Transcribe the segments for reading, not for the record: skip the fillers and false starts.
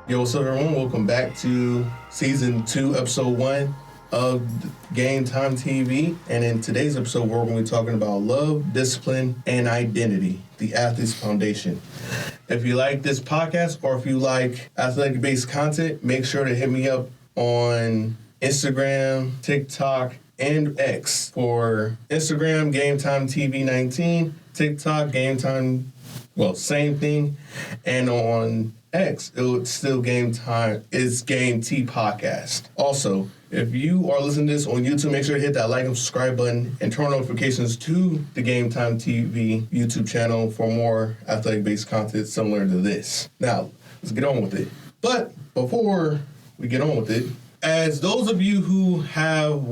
Yo, what's up, everyone? Welcome back to Season 2, Episode 1 of GameTimeTV. And in today's episode, we're going to be talking about love, discipline, and identity, the Athlete's Foundation. If you like this podcast or if you like athletic-based content, make sure to hit me up on Instagram, TikTok, and X. For Instagram, GameTimeTV19, TikTok, same thing. And on X, it's still Game Time. It's Game T Podcast. Also, if you are listening to this on YouTube, make sure to hit that like and subscribe button and turn on notifications to the Game Time TV YouTube channel for more athletic-based content similar to this. Now, let's get on with it. But before we get on with it, as those of you who have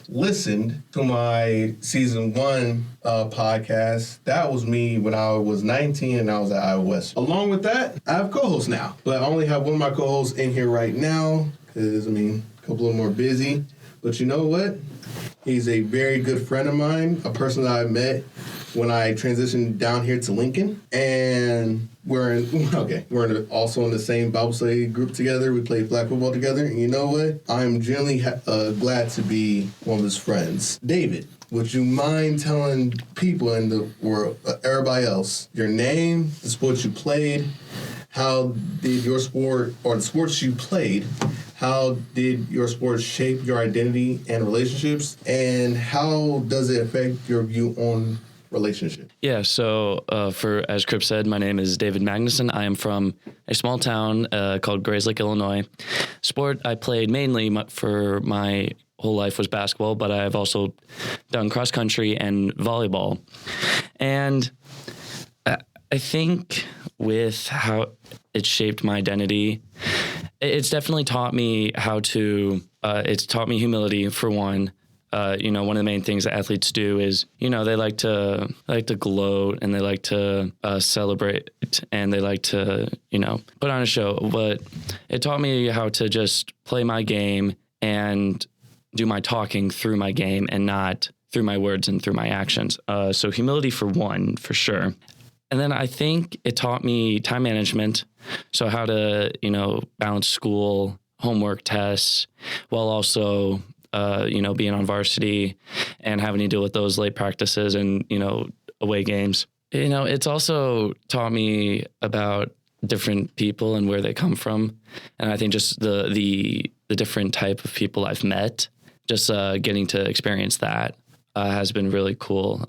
listened to my Season 1 podcast, that was me when I was 19 and I was at Iowa West. Along with that, I have co-hosts now. But I only have one of my co-hosts in here right now because, a couple of them are busy. But you know what? He's a very good friend of mine, a person that I met when I transitioned down here to Lincoln. And we're also in the same Bible study group together. We play flag football together. And you know what? I'm genuinely glad to be one of his friends. David, would you mind telling people in the world, everybody else, your name, the sports you played, how did your sport, or the sports you played, how did your sport shape your identity and relationships, and how does it affect your view on relationship? Yeah, so as Crip said, my name is David Magnuson. I am from a small town called Grays Lake, Illinois. Sport I played mainly for my whole life was basketball, but I've also done cross country and volleyball. And I think with how it shaped my identity, it's definitely taught me it's taught me humility, for one. One of the main things that athletes do is, they like to gloat and they like to celebrate and they like to, put on a show. But it taught me how to just play my game and do my talking through my game and not through my words and through my actions. So humility for one, for sure. And then I think it taught me time management. So how to, balance school, homework, tests, while also being on varsity and having to deal with those late practices and, away games. It's also taught me about different people and where they come from. And I think just the different type of people I've met, just getting to experience that has been really cool.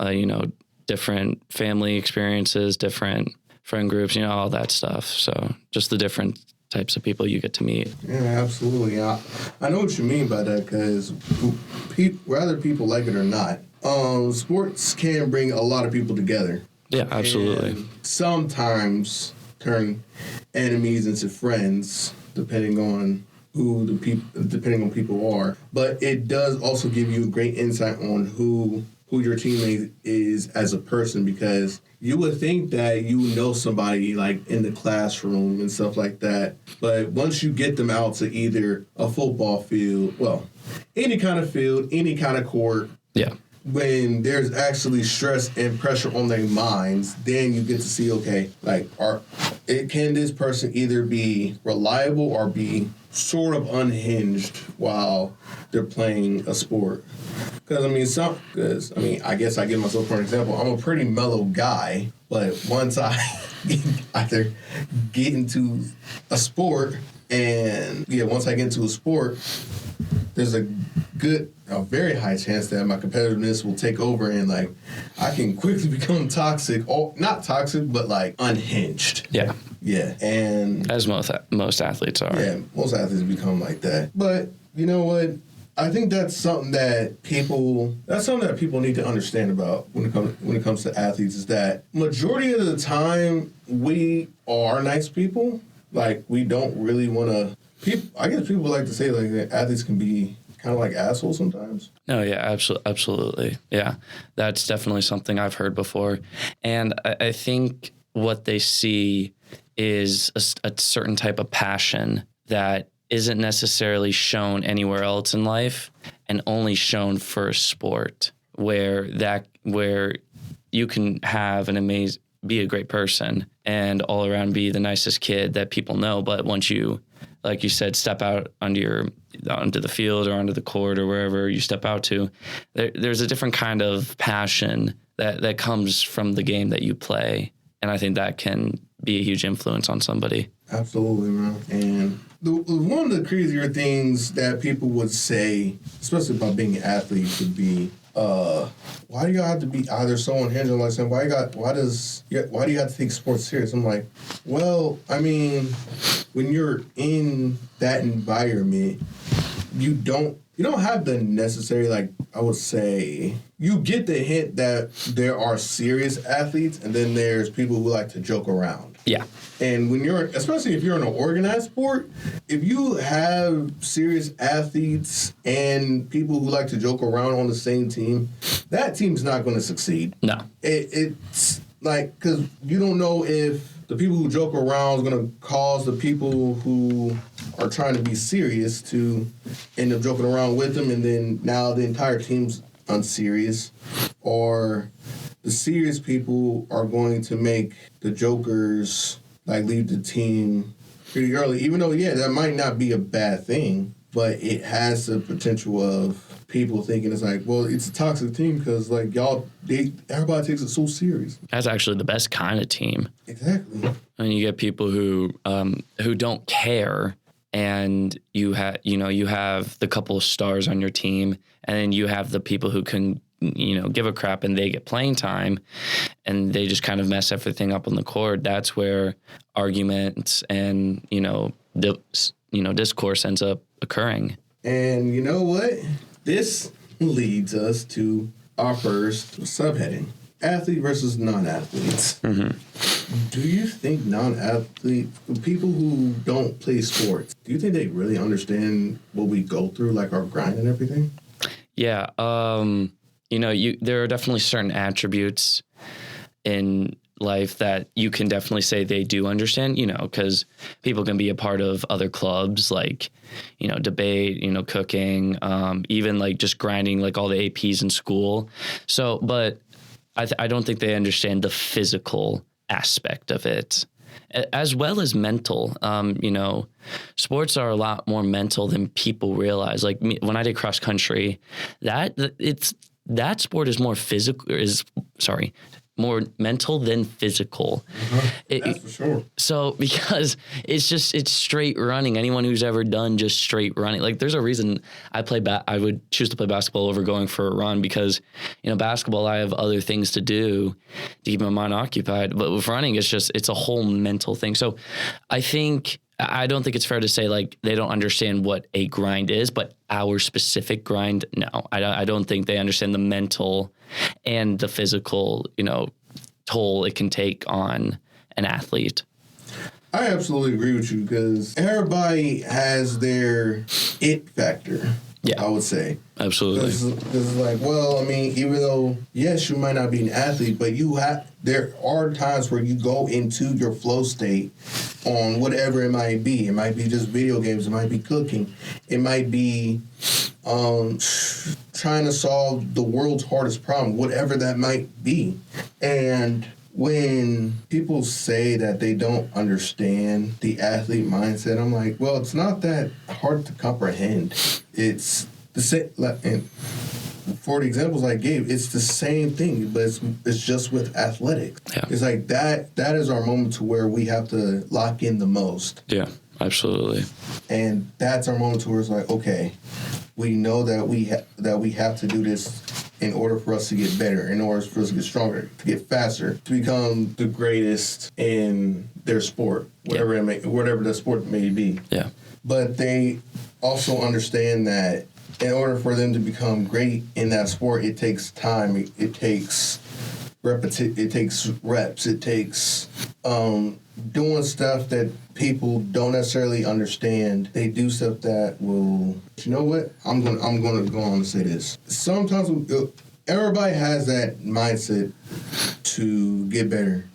Different family experiences, different friend groups, all that stuff. So just the different types of people you get to meet. Yeah, absolutely. I know what you mean by that, because whether people like it or not, sports can bring a lot of people together. Yeah, absolutely. And sometimes turn enemies into friends, depending on who people are. But it does also give you a great insight on who your teammate is as a person, because you would think that you know somebody like in the classroom and stuff like that. But once you get them out to either a football field, any kind of field, any kind of court, when there's actually stress and pressure on their minds, then you get to see, okay, can this person either be reliable or be sort of unhinged while they're playing a sport? Because, I guess I give myself for an example. I'm a pretty mellow guy, but once I either get into a sport, there's a very high chance that my competitiveness will take over and, I can quickly become toxic, or not toxic, but, unhinged. Yeah. Yeah, and as most athletes are. Yeah, most athletes become like that. But you know what? I think that's something that people need to understand about when it comes to athletes, is that majority of the time we are nice people. We don't really want to. I guess people like to say that athletes can be kind of like assholes sometimes. No, yeah, absolutely. Yeah, that's definitely something I've heard before. And I think what they see is a certain type of passion that isn't necessarily shown anywhere else in life and only shown for sport, where you can have be a great person and all around be the nicest kid that people know. But once you, like you said, step out onto the field or onto the court or wherever you step out to, there's a different kind of passion that comes from the game that you play. And I think that can be a huge influence on somebody. Absolutely, man. And one of the crazier things that people would say, especially about being an athlete, would be, why do you have to be either so unhinged or like saying, why do you have to take sports serious? I'm like, well, I mean, when you're in that environment, you don't have the necessary, like, I would say, you get the hint that there are serious athletes and then there's people who like to joke around. Yeah. And especially if you're in an organized sport, if you have serious athletes and people who like to joke around on the same team, that team's not going to succeed. No. It's like, because you don't know if the people who joke around is going to cause the people who are trying to be serious to end up joking around with them, and then now the entire team's unserious, or the serious people are going to make the jokers like leave the team pretty early, even though, yeah, that might not be a bad thing, but it has the potential of people thinking it's like, well, it's a toxic team because, like, everybody takes it so serious. That's actually the best kind of team. Exactly. And you get people who don't care, and you have the couple of stars on your team, and then you have the people who can, give a crap, and they get playing time, and they just kind of mess everything up on the court. That's where arguments and discourse ends up occurring. And you know what? This leads us to our first subheading: athlete versus non-athletes. Mm-hmm. Do you think non-athletes, people who don't play sports, do you think they really understand what we go through, like our grind and everything? Yeah. There are definitely certain attributes in life that you can definitely say they do understand, because people can be a part of other clubs, like, debate, cooking, even like just grinding, like all the APs in school. So, but I don't think they understand the physical aspect of it, as well as mental. Sports are a lot more mental than people realize. Like when I did cross country, that sport is more mental than physical. That's for sure. So because it's straight running. Anyone who's ever done just straight running, like there's a reason I would choose to play basketball over going for a run, because basketball, I have other things to do to keep my mind occupied. But with running, it's a whole mental thing. So I don't think it's fair to say like they don't understand what a grind is, but our specific grind, no. I don't think they understand the mental and the physical, toll it can take on an athlete. I absolutely agree with you, because everybody has their it factor. Yeah, I would say. Absolutely. Because it's like, well, I mean, even though, yes, you might not be an athlete, but there are times where you go into your flow state on whatever it might be. It might be just video games. It might be cooking. It might be trying to solve the world's hardest problem, whatever that might be. And when people say that they don't understand the athlete mindset, I'm like, well, it's not that hard to comprehend. It's the same, and for the examples I gave, it's the same thing, but it's just with athletics. Yeah. It's like that is our moment to where we have to lock in the most. Yeah, absolutely. And that's our moment to where it's like, okay, we know that we have to do this in order for us to get better, in order for us to get stronger, to get faster, to become the greatest in their sport, whatever the sport may be. Yeah. But they also understand that in order for them to become great in that sport, it takes time. It takes it takes reps. It takes doing stuff that people don't necessarily understand. They do stuff that will. You know what? I'm gonna go on and say this. Sometimes everybody has that mindset to get better,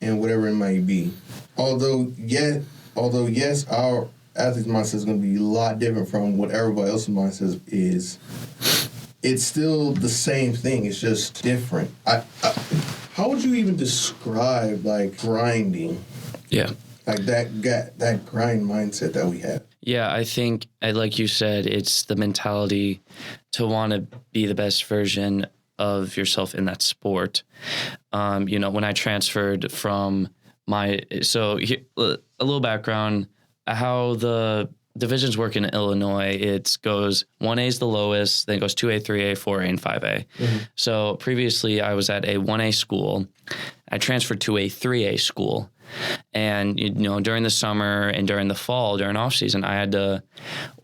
and whatever it might be. Although yes, our athlete's mindset is going to be a lot different from what everybody else's mindset is. It's still the same thing. It's just different. how would you even describe like grinding? Yeah. Like that grind mindset that we have. Yeah, I think, like you said, it's the mentality to want to be the best version of yourself in that sport. When I transferred from a little background, how the divisions work in Illinois, it goes 1A is the lowest, then it goes 2A, 3A, 4A, and 5A. Mm-hmm. So previously I was at a 1A school. I transferred to a 3A school. And, during the summer and during the fall, during off season, I had to,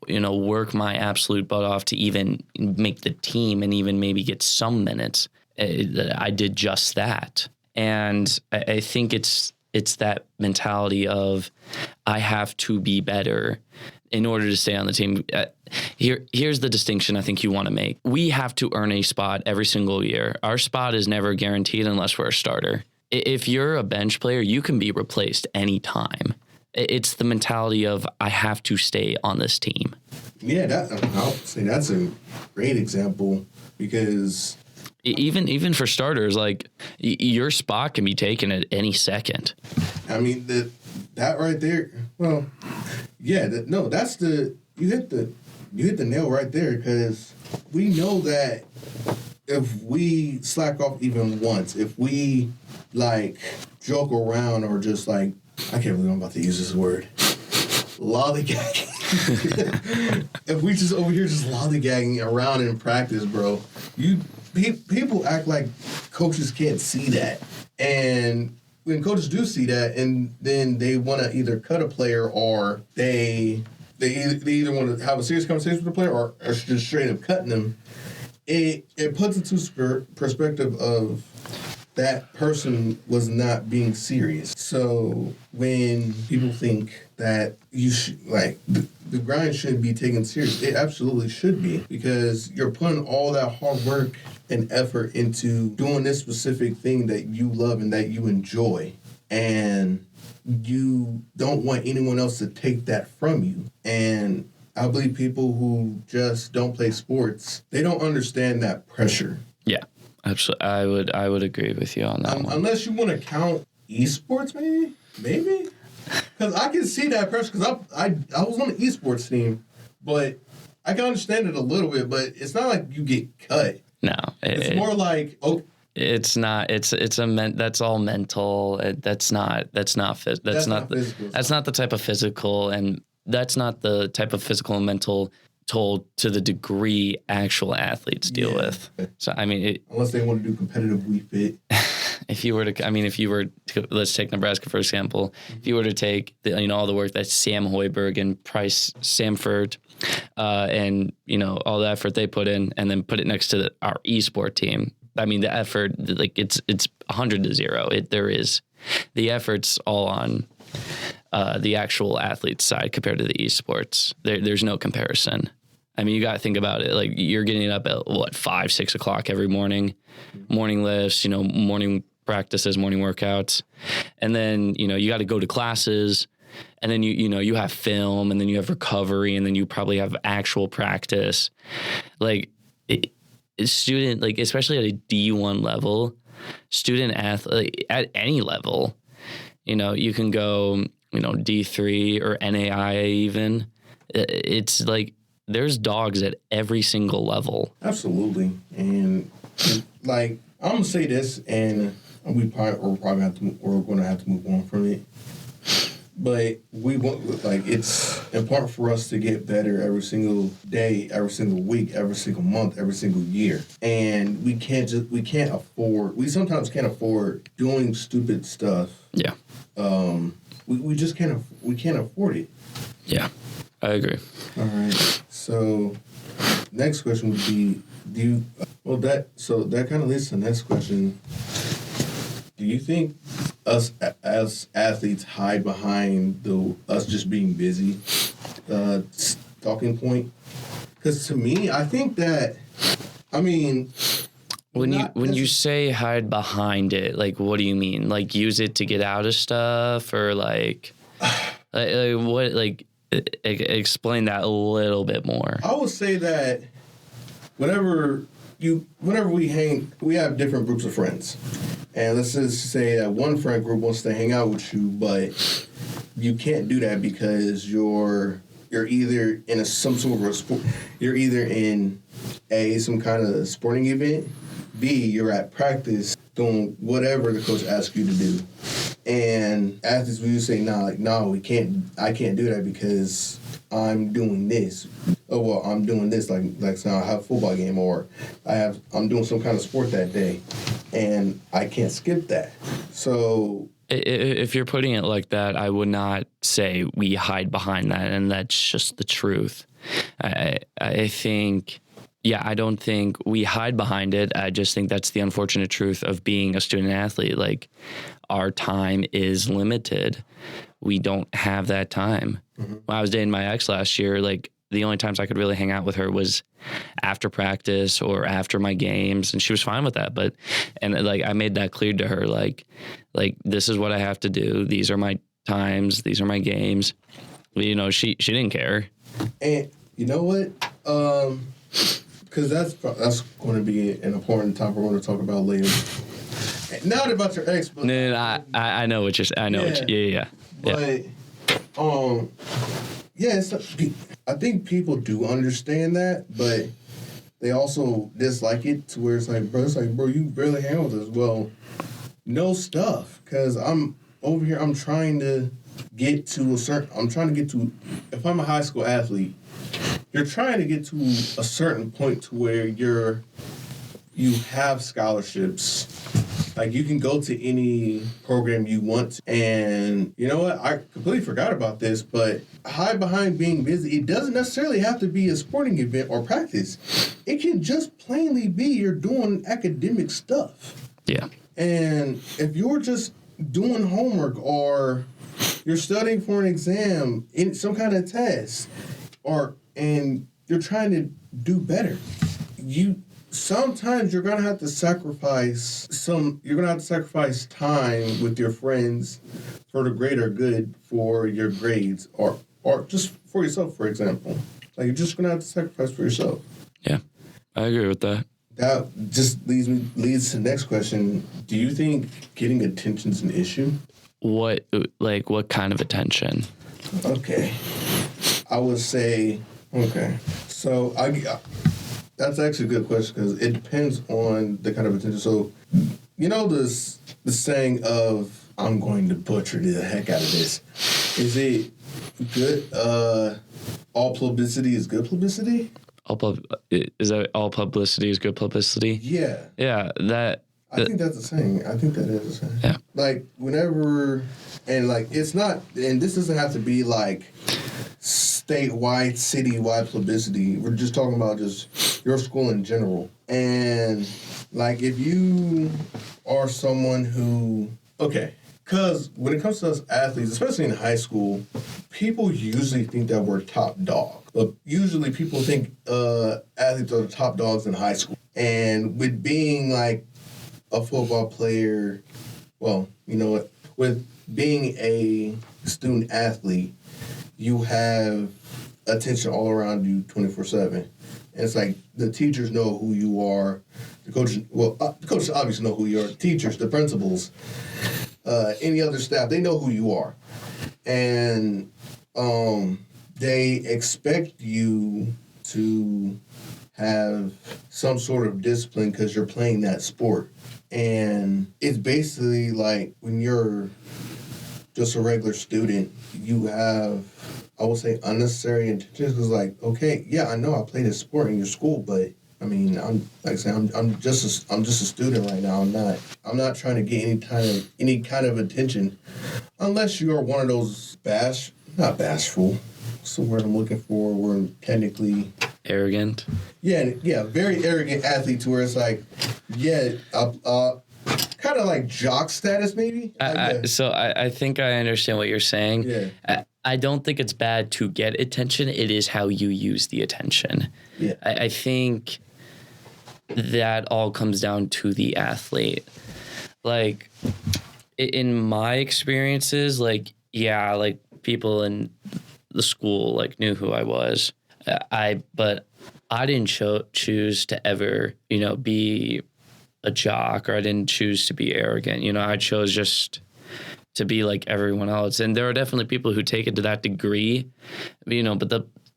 work my absolute butt off to even make the team and even maybe get some minutes. I did just that. And I think it's that mentality of I have to be better in order to stay on the team. Here's the distinction I think you want to make. We have to earn a spot every single year. Our spot is never guaranteed unless we're a starter. If you're a bench player, you can be replaced anytime. It's the mentality of I have to stay on this team. Yeah, I'll say that's a great example because even for starters, like your spot can be taken at any second. I mean that right there. Well, yeah, that's you hit the nail right there because we know that if we slack off even once, if we like joke around or just like, I can't believe I'm about to use this word, lollygagging. If we just over here just lollygagging around in practice, bro, people act like coaches can't see that. And when coaches do see that, and then they want to either cut a player or they either want to have a serious conversation with the player or just straight up cutting them, it puts into perspective of that person was not being serious. So when people think that you should, like, the grind shouldn't be taken serious, it absolutely should be, because you're putting all that hard work and effort into doing this specific thing that you love and that you enjoy. And you don't want anyone else to take that from you. And I believe people who just don't play sports, they don't understand that pressure. Yeah, absolutely. I would agree with you on that one. Unless you want to count esports, maybe. Because I can see that pressure. Because I was on the esports team, but I can understand it a little bit. But it's not like you get cut. No, it's more like It's not. That's all mental. That's not the type of physical, and that's not the type of physical and mental toll to the degree actual athletes deal with. So I mean, unless they want to do competitive Wii Fit. If you were to, let's take Nebraska for example. If you were to take all the work that Sam Hoiberg and Price Samford, and all the effort they put in, and then put it next to our esport team. I mean, the effort, like it's 100 to 0. The effort's all on the actual athlete's side compared to the esports. There's no comparison. I mean, you got to think about it. Like, you're getting up at 5, 6 o'clock every morning, morning lifts, morning practices, morning workouts. And then, you got to go to classes, and then you have film, and then you have recovery, and then you probably have actual practice. Like, student, like, especially at a D1 level, student athlete at any level, you can go, D3 or NAIA even. It's like there's dogs at every single level. Absolutely. And like, I'm gonna say this, and we're going to have to move on from it. But we want, like, it's important for us to get better every single day, every single week, every single month, every single year. And we sometimes can't afford doing stupid stuff. Yeah. We just can't afford it. Yeah, I agree. All right. So next question would be, that kind of leads to the next question. Do you think us as athletes hide behind us just being busy talking point? Because to me, I think that, when you say hide behind it, like, what do you mean? Like, use it to get out of stuff, or like what? Like, explain that a little bit more. I would say that whenever whenever we hang, we have different groups of friends. And let's just say that one friend group wants to hang out with you, but you can't do that because you're either in some sort of a sport, you're either in some kind of sporting event, B, you're at practice doing whatever the coach asks you to do. And athletes will say, no, I can't do that because I'm doing this. Oh, well, I'm doing this, like so I have a football game, or I'm doing some kind of sport that day, and I can't skip that. So if you're putting it like that, I would not say we hide behind that, and that's just the truth. I think, I don't think we hide behind it. I just think that's the unfortunate truth of being a student athlete. Like, our time is limited. We don't have that time. Mm-hmm. When I was dating my ex last year, like, the only times I could really hang out with her was after practice or after my games, and she was fine with that. And I made that clear to her, like this is what I have to do. These are my times. These are my games. You know, she didn't care. And you know what? Because that's going to be an important topic we're going to talk about later. Not about your ex, but no, I know what you're. I know what you. Yeah. But I think people do understand that, but they also dislike it to where it's like, bro, you barely hang out with us. Well, no stuff, because I'm over here. I'm trying to get to if I'm a high school athlete, you're trying to get to a certain point to where you have scholarships. Like, you can go to any program you want. And you know what? I completely forgot about this, but hide behind being busy. It doesn't necessarily have to be a sporting event or practice. It can just plainly be you're doing academic stuff. Yeah. And if you're just doing homework, or you're studying for an exam, in some kind of test, and you're trying to do better, sometimes you're gonna have to sacrifice time with your friends for the greater good, for your grades, or just for yourself, for example. Like, you're just gonna have to sacrifice for yourself. Yeah, I agree with that. That just leads to the next question. Do you think getting attention is an issue? What kind of attention? Okay. I would say, so that's actually a good question, because it depends on the kind of attention. So, you know the saying of, I'm going to butcher the heck out of this. Is it good? All publicity is good publicity? Is that all publicity is good publicity? Yeah. Yeah, I think that's a saying. I think that is a saying. Yeah. Like, whenever, and like, it's not, and this doesn't have to be like statewide, citywide publicity. We're just talking about just your school in general. And like, if you are someone who, because when it comes to us athletes, especially in high school, people usually think that we're top dog. But usually people think athletes are the top dogs in high school. And with being like a football player, well, you know what? With being a student athlete, you have attention all around you 24/7. And it's like, the teachers know who you are. The coaches obviously know who you are. The teachers, the principals, any other staff, they know who you are. And they expect you to have some sort of discipline because you're playing that sport. And it's basically like, when you're just a regular student, you have, I would say, unnecessary intentions. Because, like, I know I play this sport in your school, but I mean, I'm just a student right now. I'm not trying to get any kind of attention, unless you are one of those not bashful. What's the word I'm looking for? We're technically arrogant. Yeah, very arrogant athlete, to where it's like, kind of like jock status, maybe. So I think I understand what you're saying. Yeah. I don't think it's bad to get attention. It is how you use the attention. Yeah. I think that all comes down to the athlete. Like, in my experiences, like people in the school, like, knew who I was. But I didn't choose to ever, be a jock, or I didn't choose to be arrogant. I chose just to be like everyone else. And there are definitely people who take it to that degree, but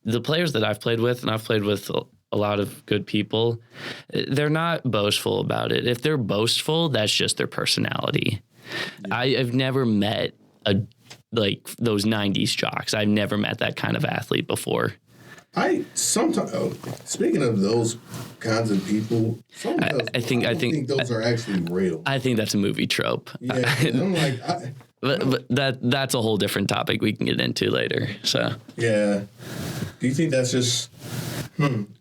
the players that I've played with, and I've played with a lot of good people, they're not boastful about it. If they're boastful, that's just their personality. Yeah. I've never met those 90s jocks. I've never met that kind of athlete before. Speaking of those kinds of people, I think those are actually real. I think that's a movie trope. Yeah, I'm like, but that's a whole different topic we can get into later. So yeah, do you think that's just?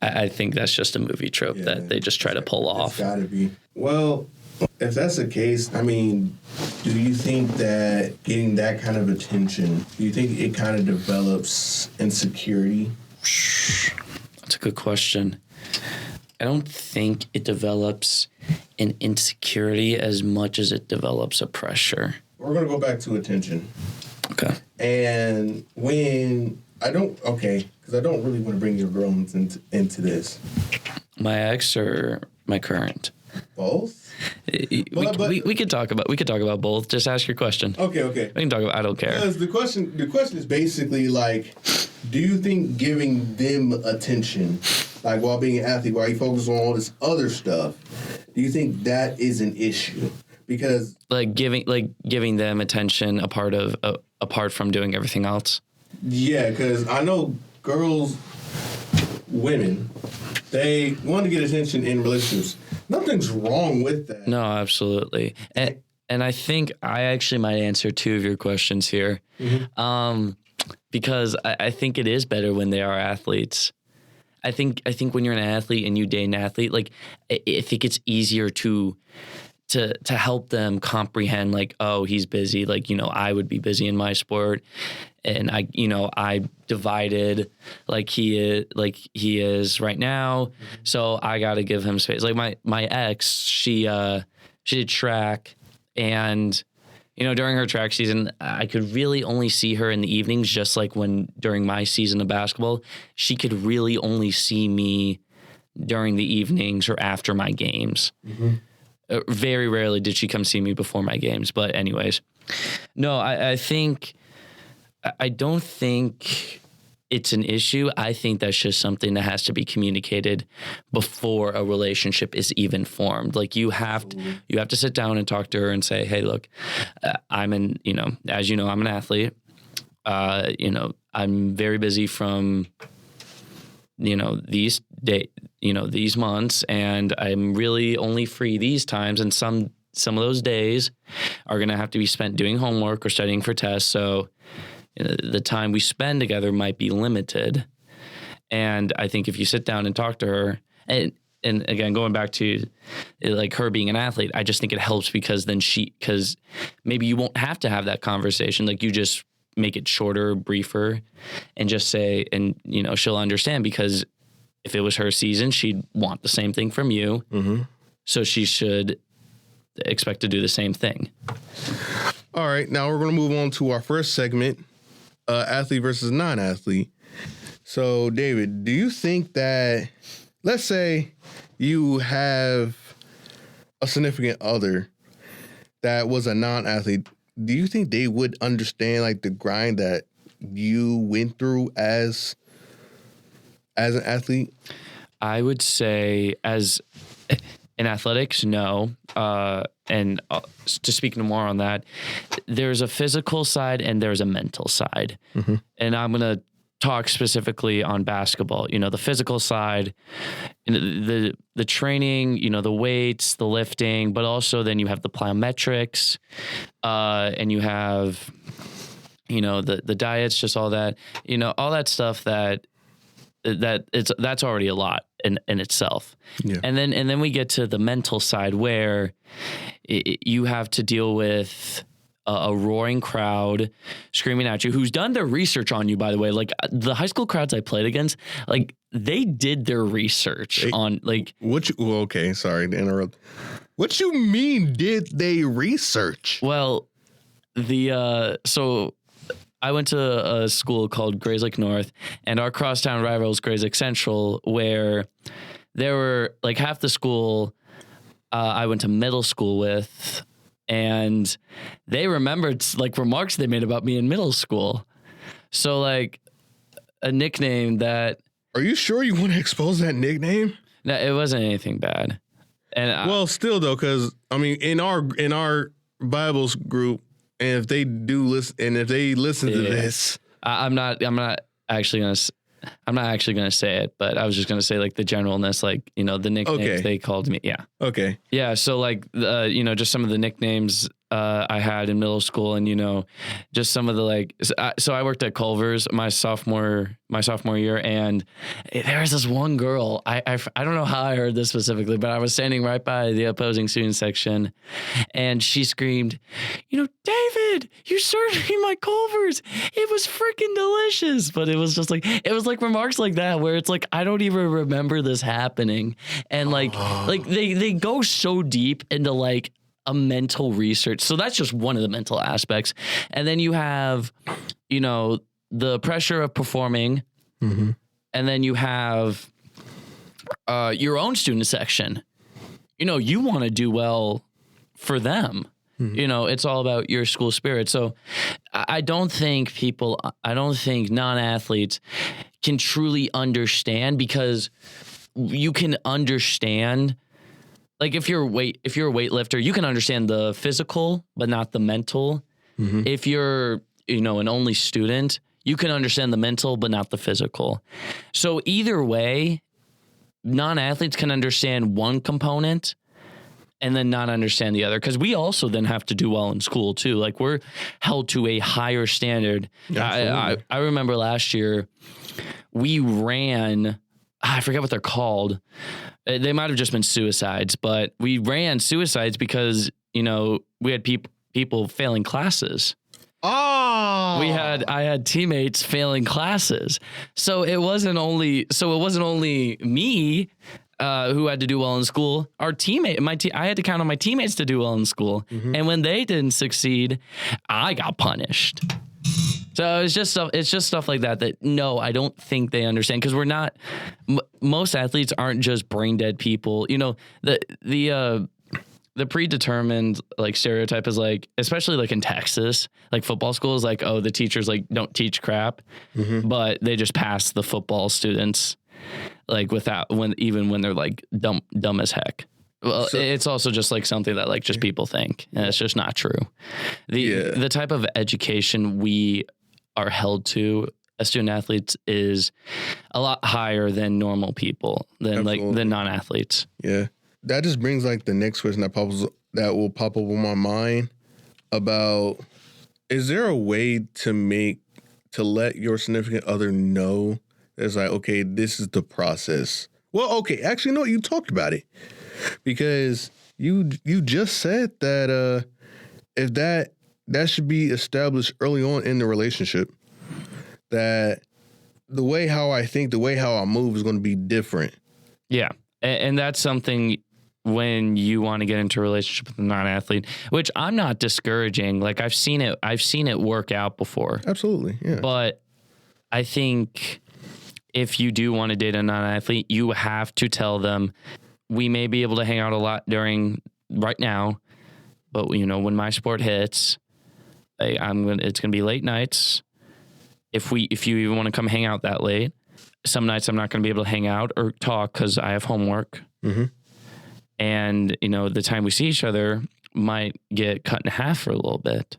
I think that's just a movie trope that they just try to pull off. It's gotta be. Well, if that's the case, I mean, do you think that getting that kind of attention, do you think it kind of develops insecurity? That's a good question. I don't think it develops an insecurity as much as it develops a pressure. We're going to go back to attention. Okay. And because I don't really want to bring your girl into this. My ex or my current? Both? We could talk about both. Just ask your question. Okay. We can talk about. I don't care. Because the question is basically like, do you think giving them attention, like while being an athlete, while you focus on all this other stuff, do you think that is an issue? Because giving them attention apart from doing everything else. Yeah, because I know women, they want to get attention in relationships. Nothing's wrong with that. No, absolutely. And I think I actually might answer two of your questions here. Mm-hmm. Because I think it is better when they are athletes. I think when you're an athlete and you date an athlete, like I think it's easier to help them comprehend, like, oh, he's busy. Like, I would be busy in my sport, and I divided like he is right now. So I got to give him space. Like my ex, she did track, and during her track season, I could really only see her in the evenings, just like during my season of basketball, she could really only see me during the evenings or after my games. Mm-hmm. Very rarely did she come see me before my games. But anyways, no, I don't think it's an issue. I think that's just something that has to be communicated before a relationship is even formed. Like you have to sit down and talk to her and say, hey, look, I'm an athlete. I'm very busy from, these months, and I'm really only free these times. And some of those days are going to have to be spent doing homework or studying for tests. So the time we spend together might be limited. And I think if you sit down and talk to her, and again, going back to like her being an athlete, I just think it helps because maybe you won't have to have that conversation. Like you just make it shorter, briefer, and just say, and she'll understand, because if it was her season, she'd want the same thing from you. Mm-hmm. So she should expect to do the same thing. All right. Now we're going to move on to our first segment, athlete versus non-athlete. So, David, do you think that, let's say you have a significant other that was a non-athlete, do you think they would understand like the grind that you went through as an athlete? I would say in athletics, no. And to speak more on that, there's a physical side and there's a mental side. Mm-hmm. And I'm going to talk specifically on basketball. The physical side, the training, the weights, the lifting, but also then you have the plyometrics, and you have, the diets, just all that, all that stuff that's already a lot in itself. Yeah. And then we get to the mental side where you have to deal with a roaring crowd screaming at you, who's done their research on you, by the way. Like the high school crowds I played against, like they did their research on like okay, sorry to interrupt. What you mean did they research? Well, so I went to a school called Grayslake North, and our crosstown rival is Grayslake Central, where there were like half the school I went to middle school with, and they remembered like remarks they made about me in middle school. So like a nickname that. Are you sure you want to expose that nickname? No, it wasn't anything bad. And well, still though, because I mean, in our Bibles group, and if they do listen, and if they listen to this, I'm not actually gonna say it, but I was just gonna say like the generalness, like the nicknames they called me. Yeah. Okay. Yeah. So like just some of the nicknames I had in middle school, and just some of the like. So I worked at Culver's my sophomore year, and there was this one girl. I don't know how I heard this specifically, but I was standing right by the opposing student section, and she screamed, "David, you served me my Culver's. It was freaking delicious." But it was like remarks like that where it's like I don't even remember this happening, and like they go so deep into like a mental research. So that's just one of the mental aspects. And then you have, the pressure of performing. Mm-hmm. And then you have your own student section. You want to do well for them. Mm-hmm. It's all about your school spirit. So I don't think non-athletes can truly understand, because you can understand. Like if you're a weightlifter, you can understand the physical, but not the mental. Mm-hmm. If you're, an only student, you can understand the mental, but not the physical. So either way, non-athletes can understand one component and then not understand the other. Because we also then have to do well in school too. Like we're held to a higher standard. I remember last year we ran, I forget what they're called. They might have just been suicides, but we ran suicides because, we had people failing classes. Oh, I had teammates failing classes. So it wasn't only me who had to do well in school. Our teammate, I had to count on my teammates to do well in school. Mm-hmm. And when they didn't succeed, I got punished. So it's just stuff like that no, I don't think they understand, because we're not. Most athletes aren't just brain dead people. The predetermined like stereotype is like, especially like in Texas, like football schools, like, oh, the teachers like don't teach crap, mm-hmm. but they just pass the football students like even when they're like dumb as heck. Well, it's also just like something that like just people think, and it's just not true. The type of education we are held to as student athletes is a lot higher than normal people, than non-athletes. Yeah. That just brings like the next question that will pop up in my mind about, is there a way to let your significant other know it's like, okay, this is the process? Well, okay, actually, no, you talked about it, because you just said that if that should be established early on in the relationship, that the way how I think, the way how I move is going to be different. Yeah. And that's something when you want to get into a relationship with a non-athlete, which I'm not discouraging. Like I've seen it work out before. Absolutely. Yeah. But I think if you do want to date a non-athlete, you have to tell them, we may be able to hang out a lot right now, but when my sport hits, it's going to be late nights. If you even want to come hang out that late, some nights I'm not going to be able to hang out or talk because I have homework. Mm-hmm. And, the time we see each other might get cut in half for a little bit.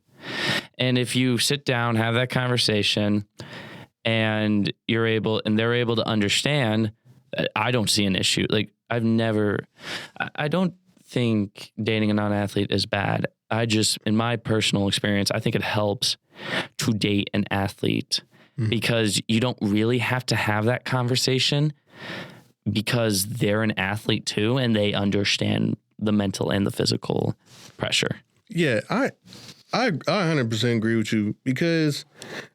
And if you sit down, have that conversation, and they're able to understand, I don't see an issue. Like I don't think dating a non-athlete is bad. In my personal experience, I think it helps to date an athlete, because you don't really have to have that conversation, because they're an athlete too, and they understand the mental and the physical pressure. Yeah, I 100% agree with you, because,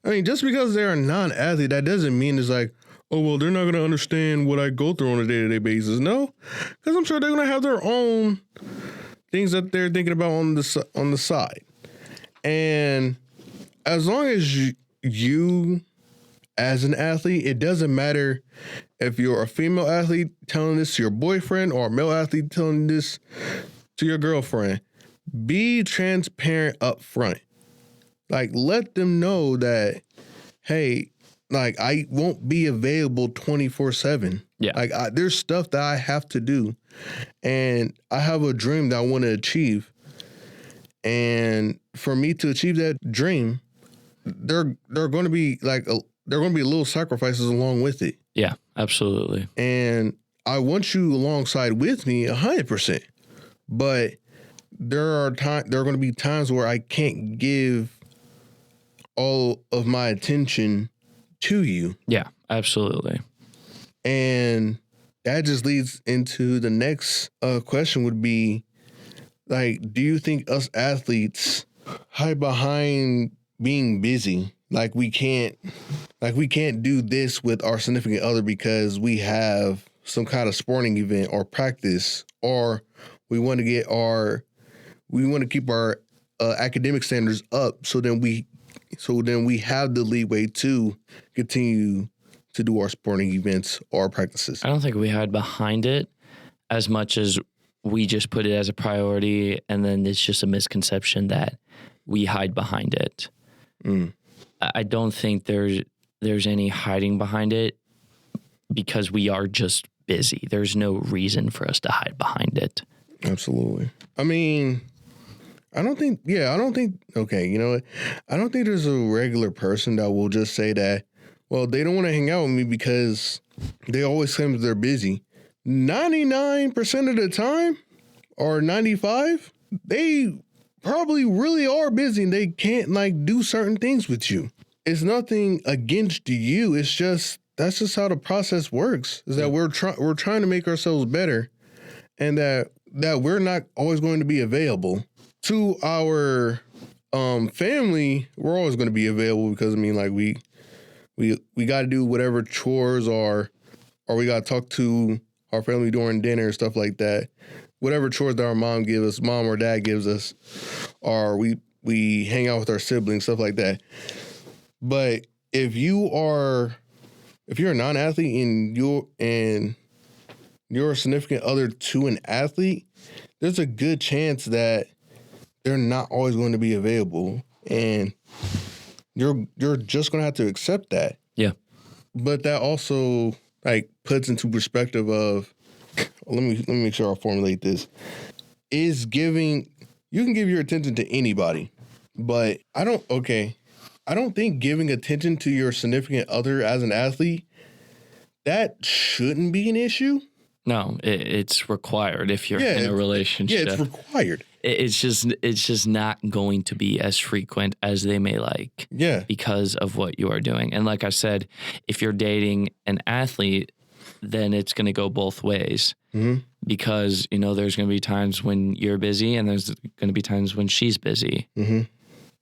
just because they're a non-athlete, that doesn't mean it's like, oh, well, they're not going to understand what I go through on a day-to-day basis. No, because I'm sure they're going to have their own things that they're thinking about on the side. And as long as you as an athlete, it doesn't matter if you're a female athlete telling this to your boyfriend or a male athlete telling this to your girlfriend. Be transparent up front. Like, let them know that, hey, like, I won't be available 24/7. Yeah. Like, there's stuff that I have to do, and I have a dream that I want to achieve. And for me to achieve that dream, there are going to be little sacrifices along with it. Yeah, absolutely. And I want you alongside with me 100%. But there are going to be times where I can't give all of my attention to you. Yeah, absolutely. And that just leads into the next question would be, like, do you think us athletes hide behind being busy? Like we can't do this with our significant other because we have some kind of sporting event or practice, or we want to keep our academic standards up. So then we have the leeway to continue to do our sporting events or practices. I don't think we hide behind it as much as we just put it as a priority, and then it's just a misconception that we hide behind it. I don't think there's any hiding behind it because we are just busy. There's no reason for us to hide behind it. Absolutely. I mean, I don't think, okay, you know what? I don't think there's a regular person that will just say that, well, they don't want to hang out with me because they always claim that they're busy. 99% of the time, or 95, they probably really are busy and they can't like do certain things with you. It's nothing against you. It's just, that's just how the process works, is that we're trying to make ourselves better, and that we're not always going to be available. To our family, we're always going to be available because, I mean, like, we got to do whatever chores or we got to talk to our family during dinner and stuff like that. Whatever chores that our mom or dad gives us, or we hang out with our siblings, stuff like that. But if you're a non-athlete and you're a significant other to an athlete, there's a good chance that they're not always going to be available, and you're just going to have to accept that. Yeah. But that also like puts into perspective of, let me make sure I formulate this. You can give your attention to anybody, but I don't think giving attention to your significant other as an athlete, that shouldn't be an issue. No, it's required if you're in a relationship. Yeah, it's required. It's just not going to be as frequent as they may like. Yeah. Because of what you are doing. And like I said, if you're dating an athlete, then it's going to go both ways. Mm-hmm. Because, there's going to be times when you're busy and there's going to be times when she's busy. Mm-hmm.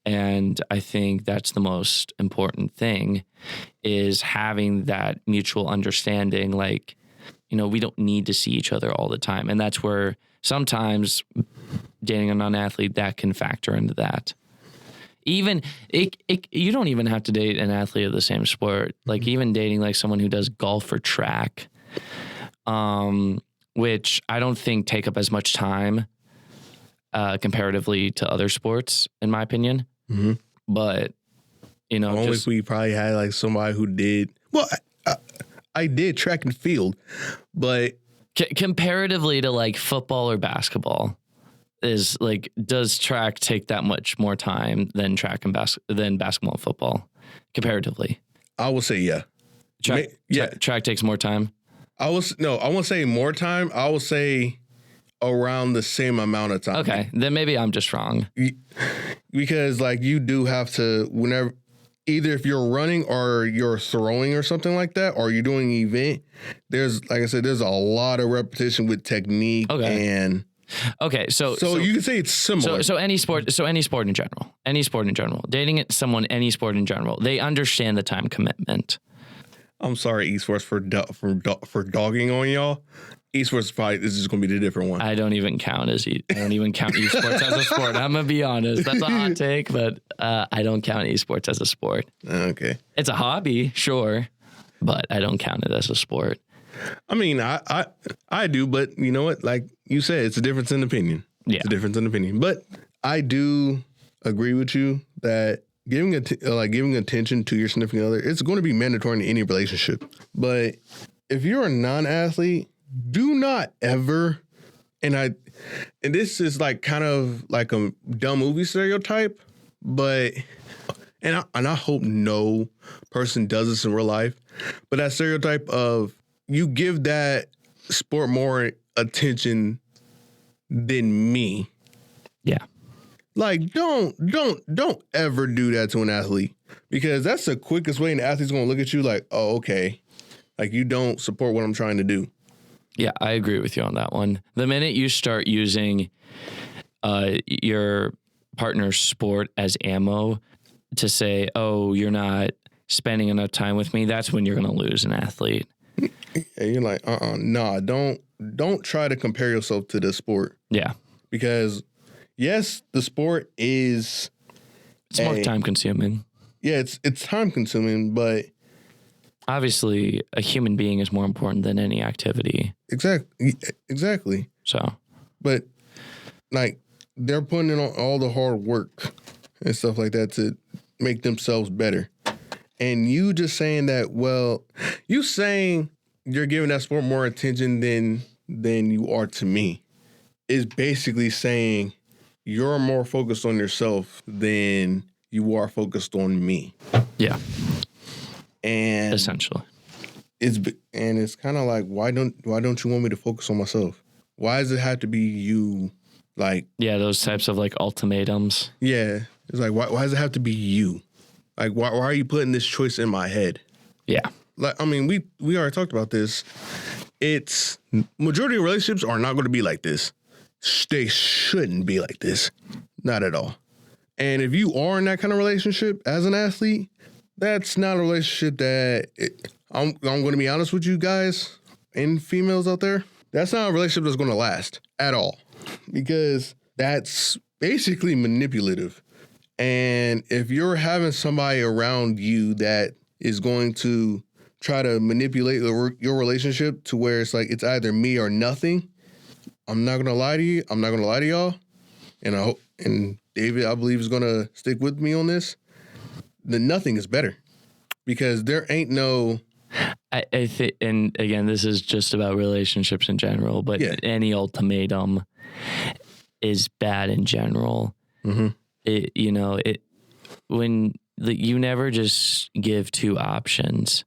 And I think that's the most important thing, is having that mutual understanding. Like, we don't need to see each other all the time. And that's where sometimes dating a non-athlete, that can factor into that. Even you don't even have to date an athlete of the same sport. Like, even dating like someone who does golf or track, which I don't think take up as much time comparatively to other sports, in my opinion. Mm-hmm. But only if we probably had like somebody who did. Well, I did track and field, but comparatively to like football or basketball, is like, does track take that much more time than than basketball and football comparatively? I will say yeah. Track takes more time. I won't say more time. I will say around the same amount of time. Okay, then maybe I'm just wrong. Because like, you do have to, whenever, either if you're running or you're throwing or something like that, or you're doing an event, there's, like I said, there's a lot of repetition with technique. Okay. And so you can say it's similar. So any sport in general, dating someone, any sport in general, they understand the time commitment. I'm sorry, esports, for dogging on y'all. Esports probably this is going to be the different one. I don't even count esports as a sport. I'm gonna be honest. That's a hot take, but I don't count esports as a sport. Okay. It's a hobby, sure, but I don't count it as a sport. I mean, I do, but you know what? Like you said, it's a difference in opinion. Yeah. It's a difference in opinion. But I do agree with you that giving attention to your significant other, it's going to be mandatory in any relationship. But if you're a non-athlete, do not ever, and this is like kind of like a dumb movie stereotype, but and I hope no person does this in real life, but that stereotype of you give that sport more attention than me. Yeah. Like, don't ever do that to an athlete, because that's the quickest way an athlete's going to look at you like, oh, okay. Like, you don't support what I'm trying to do. Yeah, I agree with you on that one. The minute you start using your partner's sport as ammo to say, oh, you're not spending enough time with me, that's when you're going to lose an athlete. And you're like, nah, don't try to compare yourself to the sport. Yeah. Because, yes, the sport is... It's more time consuming. Yeah, it's time consuming, but... Obviously, a human being is more important than any activity. Exactly. So, but like they're putting in all the hard work and stuff like that to make themselves better. And you just saying that, well, you saying you're giving that sport more attention than you are to me is basically saying you're more focused on yourself than you are focused on me. Yeah. And essentially, it's kind of like, why don't you want me to focus on myself? Why does it have to be you? Like, yeah, those types of like ultimatums. Yeah, it's like, why does it have to be you? Like, why are you putting this choice in my head? Yeah, like, I mean, we already talked about this. It's majority of relationships are not going to be like this. They shouldn't be like this, not at all. And if you are in that kind of relationship as an athlete, that's not a relationship that I'm going to be honest with you guys and females out there. That's not a relationship that's going to last at all, because that's basically manipulative. And if you're having somebody around you that is going to try to manipulate your relationship to where it's like it's either me or nothing, I'm not going to lie to you. I'm not going to lie to y'all. And I hope, and David, I believe, is going to stick with me on this. The nothing is better, because there ain't no... I think, and again, this is just about relationships in general, but any ultimatum is bad in general. Mm-hmm. You never just give two options.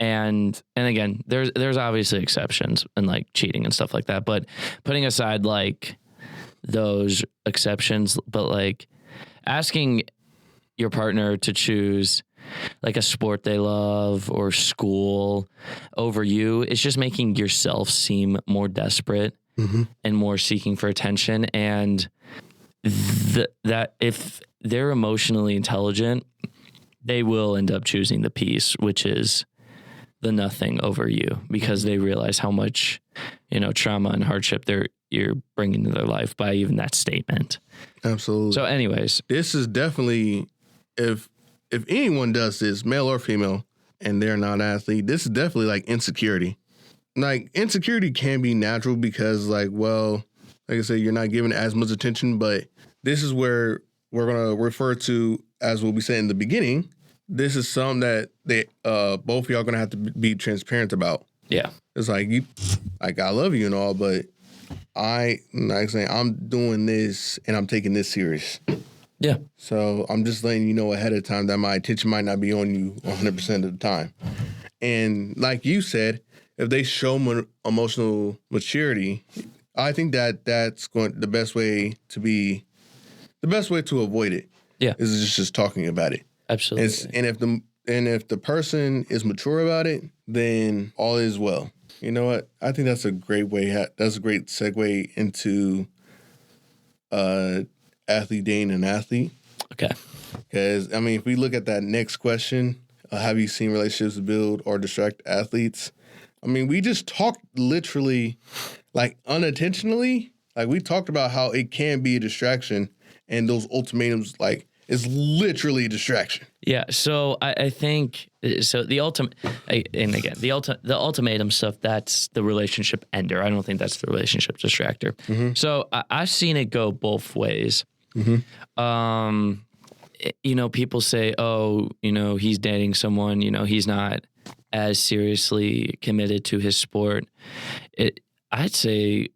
And again, there's obviously exceptions and like cheating and stuff like that, but putting aside like those exceptions, but like asking your partner to choose like a sport they love or school over you, it's just making yourself seem more desperate and more seeking for attention. And that if they're emotionally intelligent, they will end up choosing the peace, which is the nothing over you, because they realize how much, trauma and hardship you're bringing to their life by even that statement. Absolutely. So anyways, this is definitely, if anyone does this, male or female, and they're not an athlete, this is definitely like insecurity. Like, insecurity can be natural because, like I said, you're not giving as much attention, but this is where we're going to refer to, as what we said in the beginning, this is something that both of y'all going to have to be transparent about. Yeah. It's like, I love you and all, but I'm doing this and I'm taking this serious. Yeah. So I'm just letting you know ahead of time that my attention might not be on you 100% of the time. And like you said, if they show emotional maturity, I think that's the best way to avoid it. Yeah. Is just talking about it. Absolutely. And if the person is mature about it, then all is well. You know what? I think that's a great way. That's a great segue into athlete dating an athlete. Okay. Because, I mean, if we look at that next question, have you seen relationships build or distract athletes? I mean, we just talked literally, like unintentionally, like we talked about how it can be a distraction, and those ultimatums, like, is literally a distraction. Yeah, so I think so. The ultimate, and again, the ultimatum stuff. That's the relationship ender. I don't think that's the relationship distractor. Mm-hmm. So I've seen it go both ways. Mm-hmm. You know, people say, "Oh, you know, he's dating someone. You know, he's not as seriously committed to his sport." I'd say,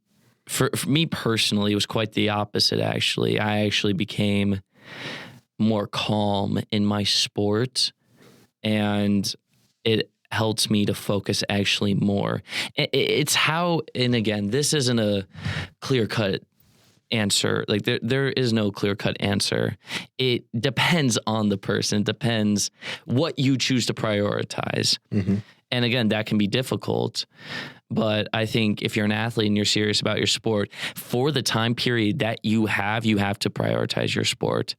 for me personally, it was quite the opposite. Actually, I actually became more calm in my sport, and it helps me to focus actually more. It's how, and again, this isn't a clear-cut answer. Like there is no clear-cut answer. It depends on the person. It depends what you choose to prioritize. Mm-hmm. And again, that can be difficult. But I think if you're an athlete and you're serious about your sport, for the time period that you have to prioritize your sport.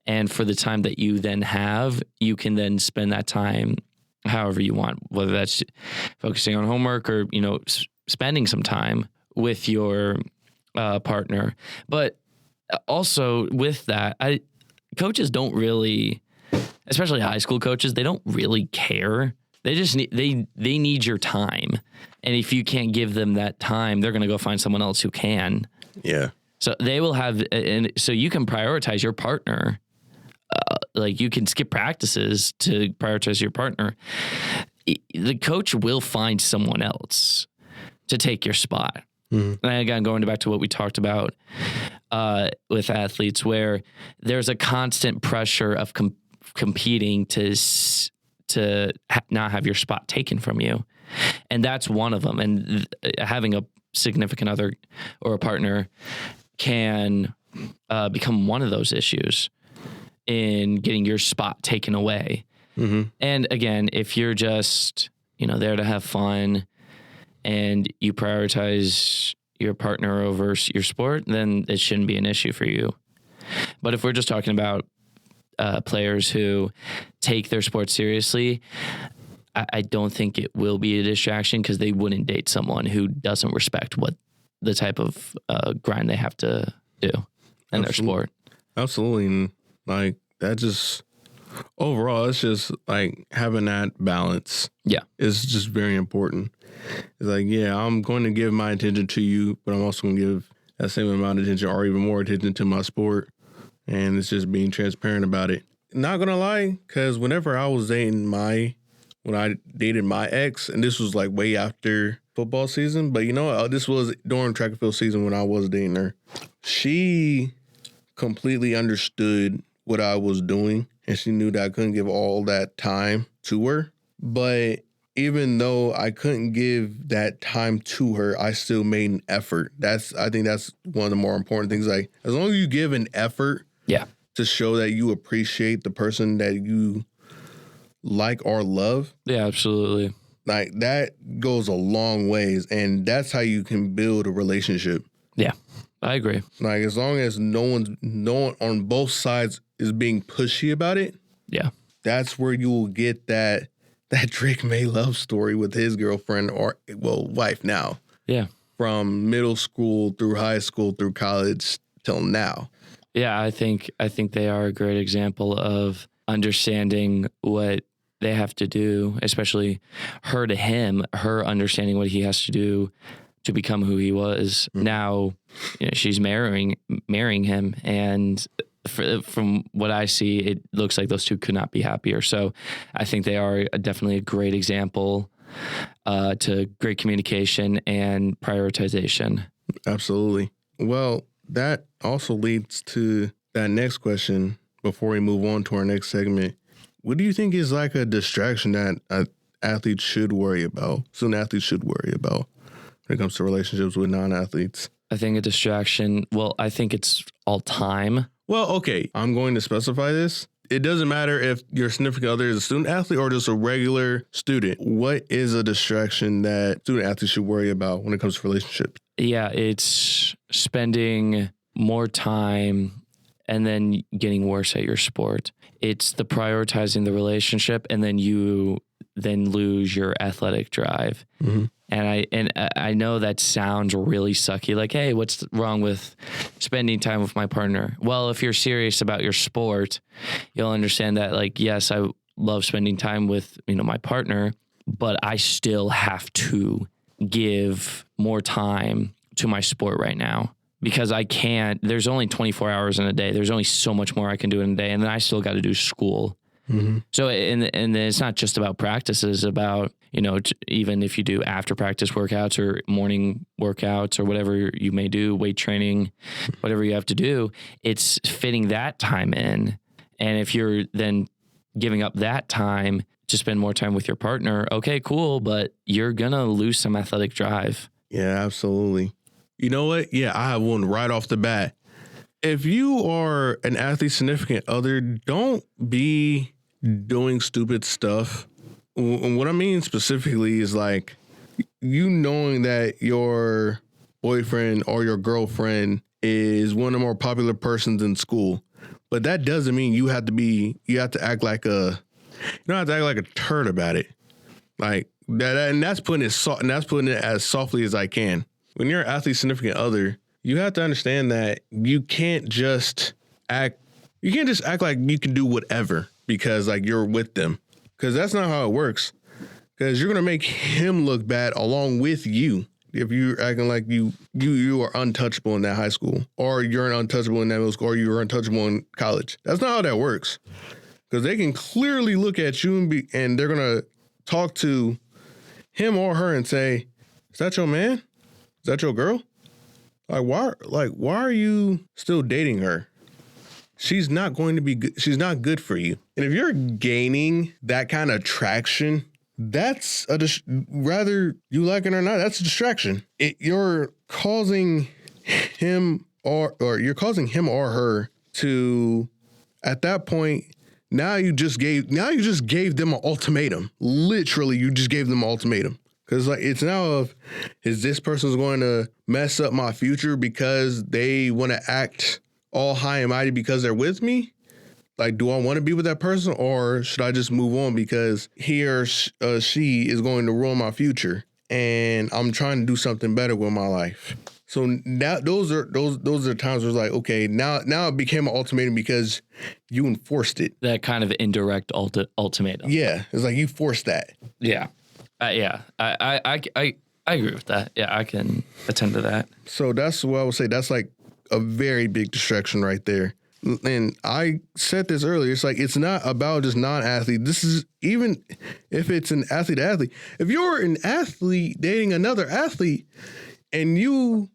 And for the time that you then have, you can then spend that time however you want, whether that's focusing on homework or, you know, spending some time with your partner. But also with that, coaches don't really, especially high school coaches, they don't really care. They just need, they need your time. And if you can't give them that time, they're going to go find someone else who can. Yeah. So they will have, and so you can prioritize your partner. Like you can skip practices to prioritize your partner. The coach will find someone else to take your spot. Mm-hmm. And again, going back to what we talked about with athletes, where there's a constant pressure of competing to not have your spot taken from you. And that's one of them. And having a significant other or a partner can become one of those issues in getting your spot taken away. Mm-hmm. And again, if you're just, you know, there to have fun and you prioritize your partner over your sport, then it shouldn't be an issue for you. But if we're just talking about players who take their sport seriously, I don't think it will be a distraction, because they wouldn't date someone who doesn't respect what the type of grind they have to do in their sport. Absolutely. And like that just overall, it's just like having that balance. Yeah. Is just very important. It's like, yeah, I'm going to give my attention to you, but I'm also going to give that same amount of attention or even more attention to my sport. And it's just being transparent about it. Not going to lie, because whenever I was when I dated my ex, and this was like way after football season, but you know, this was during track and field season when I was dating her. She completely understood what I was doing, and she knew that I couldn't give all that time to her. But even though I couldn't give that time to her, I still made an effort. I think that's one of the more important things. Like, as long as you give an effort, yeah, to show that you appreciate the person that you like or love. Yeah, absolutely. Like that goes a long ways, and that's how you can build a relationship. Yeah, I agree. Like as long as no one on both sides is being pushy about it. Yeah, that's where you will get that Drake May love story with his girlfriend or wife now. Yeah, from middle school through high school through college till now. Yeah, I think they are a great example of understanding what they have to do, especially her to him, her understanding what he has to do to become who he was. Mm-hmm. Now, you know, she's marrying him, and from what I see, it looks like those two could not be happier. So I think they are definitely a great example to great communication and prioritization. Absolutely. Well, that also leads to that next question before we move on to our next segment. What do you think is like a distraction that student athletes should worry about when it comes to relationships with non-athletes? I think a distraction, I think it's all time. Well, okay, I'm going to specify this. It doesn't matter if your significant other is a student athlete or just a regular student. What is a distraction that student athletes should worry about when it comes to relationships? Yeah, it's spending more time and then getting worse at your sport. It's the prioritizing the relationship, and then you then lose your athletic drive. Mm-hmm. And I know that sounds really sucky. Like, hey, what's wrong with spending time with my partner? Well, if you're serious about your sport, you'll understand that, like, yes, I love spending time with, my partner, but I still have to give more time to my sport right now because I can't. There's only 24 hours in a day. There's only so much more I can do in a day, and then I still got to do school. Mm-hmm. So, and it's not just about practices, about, even if you do after practice workouts or morning workouts or whatever you may do, weight training, whatever you have to do, it's fitting that time in. And if you're then giving up that time to spend more time with your partner, okay, cool, but you're going to lose some athletic drive. Yeah, absolutely. You know what? Yeah, I have one right off the bat. If you are an athlete's significant other, don't be doing stupid stuff. And what I mean specifically is like you knowing that your boyfriend or your girlfriend is one of the more popular persons in school, but that doesn't mean you have to act like you don't have to act like a turd about it. Like that, and that's putting it as softly as I can. When you're an athlete's significant other, you have to understand that you can't just act like you can do whatever because like you're with them, because that's not how it works. Because you're gonna make him look bad along with you if you're acting like you are untouchable in that high school, or you're an untouchable in that middle school, or you're untouchable in college. That's not how that works. Because they can clearly look at you and they're gonna talk to him or her and say, "Is that your man? Is that your girl? Why are you still dating her? She's not going to be good. She's not good for you." And if you're gaining that kind of traction, that's whether you like it or not, that's a distraction. You're causing him or her to, at that point, now you just gave them an ultimatum. Literally, you just gave them an ultimatum. Because like it's now of, is this person's going to mess up my future because they want to act all high and mighty because they're with me? Like, do I want to be with that person, or should I just move on because he or she is going to ruin my future and I'm trying to do something better with my life? So now those are times where it's like, okay, now it became an ultimatum because you enforced it. That kind of indirect ultimatum. Yeah, it's like you forced that. Yeah. Yeah, I agree with that. Yeah, I can attend to that. So that's what I would say. That's like a very big distraction right there. And I said this earlier. It's like, it's not about just non-athlete. This is, even if it's an athlete-athlete. If you're an athlete dating another athlete and you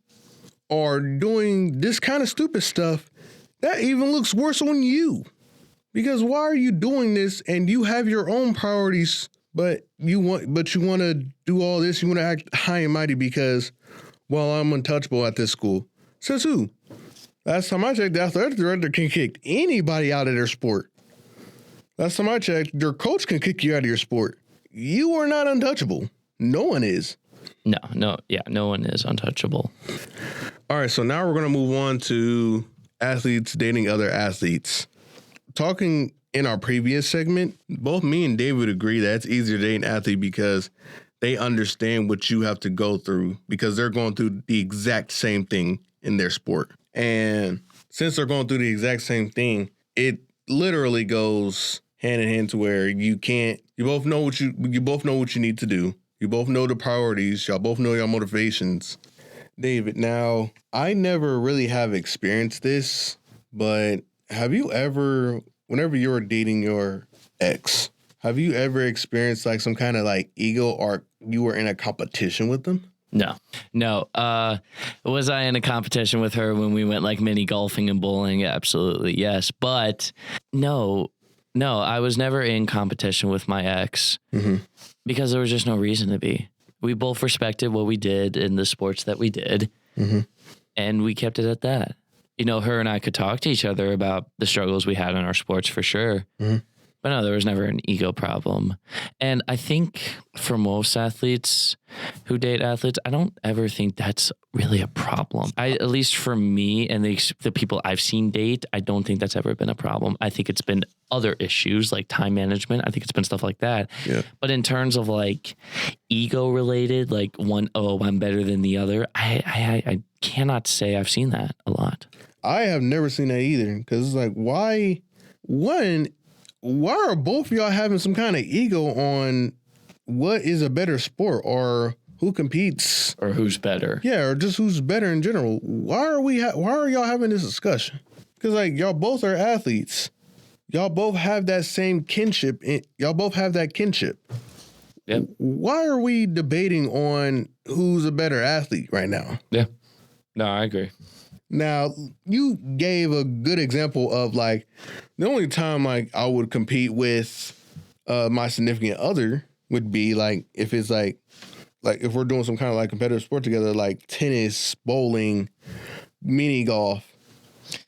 are doing this kind of stupid stuff, that even looks worse on you. Because why are you doing this and you have your own priorities, but you want to do all this? You want to act high and mighty because, well, I'm untouchable at this school. Says who? Last time I checked, the athletic director can kick anybody out of their sport. Last time I checked, your coach can kick you out of your sport. You are not untouchable. No one is. No one is untouchable. All right, so now we're going to move on to athletes dating other athletes. Talking in our previous segment, both me and David agree that it's easier to date an athlete because they understand what you have to go through because they're going through the exact same thing in their sport. And since they're going through the exact same thing, it literally goes hand in hand to where you both know what you need to do. You both know the priorities. Y'all both know your motivations. David, now, I never really have experienced this, but have you ever, whenever you were dating your ex, have you ever experienced like some kind of like ego, or you were in a competition with them? No. Was I in a competition with her when we went like mini golfing and bowling? Absolutely, yes. But no, I was never in competition with my ex because there was just no reason to be. We both respected what we did in the sports that we did, and we kept it at that. Her and I could talk to each other about the struggles we had in our sports for sure. But no, there was never an ego problem. And I think for most athletes who date athletes, I don't ever think that's really a problem. At least for me and the people I've seen date, I don't think that's ever been a problem. I think it's been other issues like time management. I think it's been stuff like that. Yeah. But in terms of like ego related, like I'm better than the other, I cannot say I've seen that a lot. I have never seen that either, because it's like, why are both of y'all having some kind of ego on what is a better sport or who competes or who's better? Yeah, or just who's better in general. Why are y'all having this discussion? Because like y'all both are athletes. Y'all both have that same kinship. Y'all both have that kinship. Yep. Why are we debating on who's a better athlete right now? Yeah. No, I agree. Now, you gave a good example of like the only time like I would compete with my significant other would be like if it's like if we're doing some kind of like competitive sport together, like tennis, bowling, mini golf,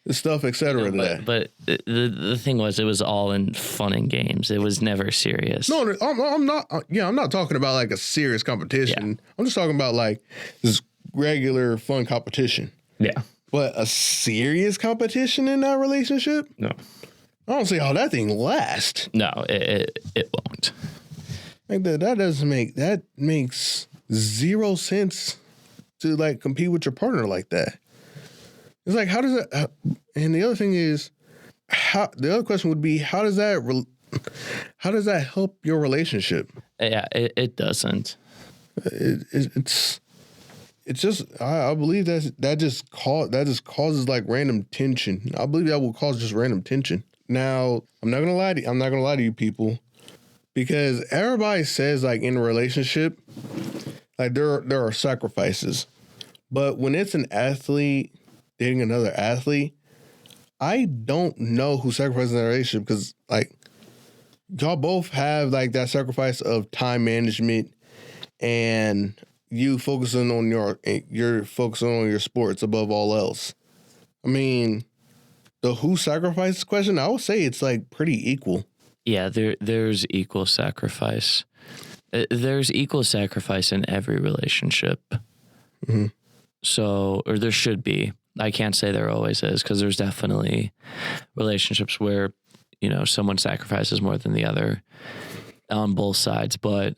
stuff, etc. But the thing was, it was all in fun and games. It was never serious. No, I'm not. I'm not talking about like a serious competition. Yeah. I'm just talking about like this regular fun competition. Yeah. But a serious competition in that relationship? No. I don't see how that thing lasts. No, it won't. Like that makes zero sense to like compete with your partner like that. It's like, how does that? And the other thing is, the other question would be, how does that help your relationship? Yeah, it doesn't. It's just, I believe that just causes like random tension. I believe that will cause just random tension. Now, I'm not gonna lie to you people, because everybody says like in a relationship, like there are sacrifices, but when it's an athlete dating another athlete, I don't know who sacrifices in that relationship, because like y'all both have like that sacrifice of time management and you focusing on you're focusing on your sports above all else. I mean, the who sacrifices question, I would say it's like pretty equal. Yeah, there's equal sacrifice. There's equal sacrifice in every relationship. Mm-hmm. So, or there should be. I can't say there always is, because there's definitely relationships where, someone sacrifices more than the other on both sides. But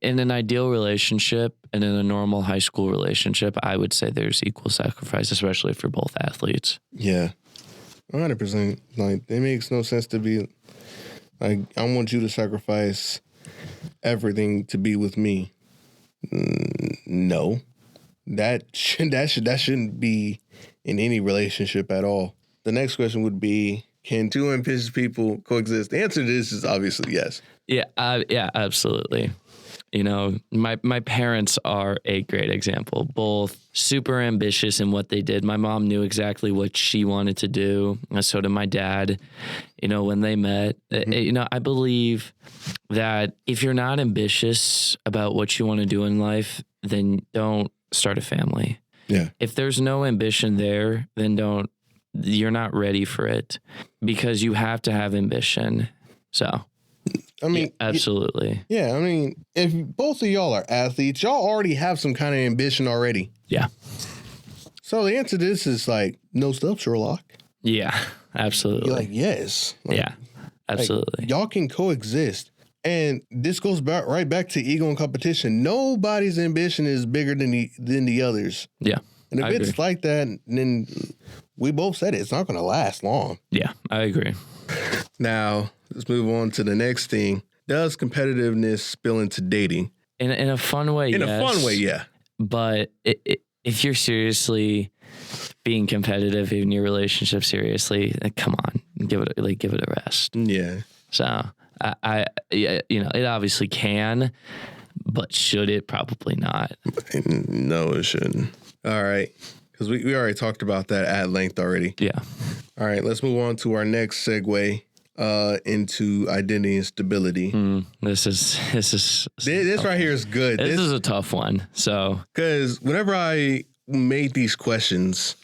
in an ideal relationship and in a normal high school relationship, I would say there's equal sacrifice, especially for both athletes. Yeah, 100%. Like, it makes no sense to be like, I want you to sacrifice everything to be with me. No, that shouldn't be in any relationship at all. The next question would be, can two ambitious people coexist? The answer to this is obviously yes. Yeah, absolutely. My parents are a great example, both super ambitious in what they did. My mom knew exactly what she wanted to do. And so did my dad, when they met. Mm-hmm. I believe that if you're not ambitious about what you want to do in life, then don't start a family. Yeah. If there's no ambition there, then you're not ready for it, because you have to have ambition. So. I mean, yeah, absolutely. Yeah, I mean, if both of y'all are athletes, y'all already have some kind of ambition already. Yeah. So the answer to this is like, no stuff, Sherlock. Yeah, absolutely. You're like, yes. Like, yeah, absolutely. Like, y'all can coexist. And this goes right back to ego and competition. Nobody's ambition is bigger than the others. Yeah. And if it's like that, then we both said it's not going to last long. Yeah, I agree. Now, let's move on to the next thing. Does competitiveness spill into dating? In a fun way, yes. In a fun way, yeah. But if you're seriously being competitive in your relationship, seriously, come on, give it a rest. Yeah. So it obviously can, but should it? Probably not. No, it shouldn't. All right. Because we already talked about that at length already. Yeah. All right, let's move on to our next segue into identity and stability. This right here is good. This is a tough one. So, because whenever I made these questions,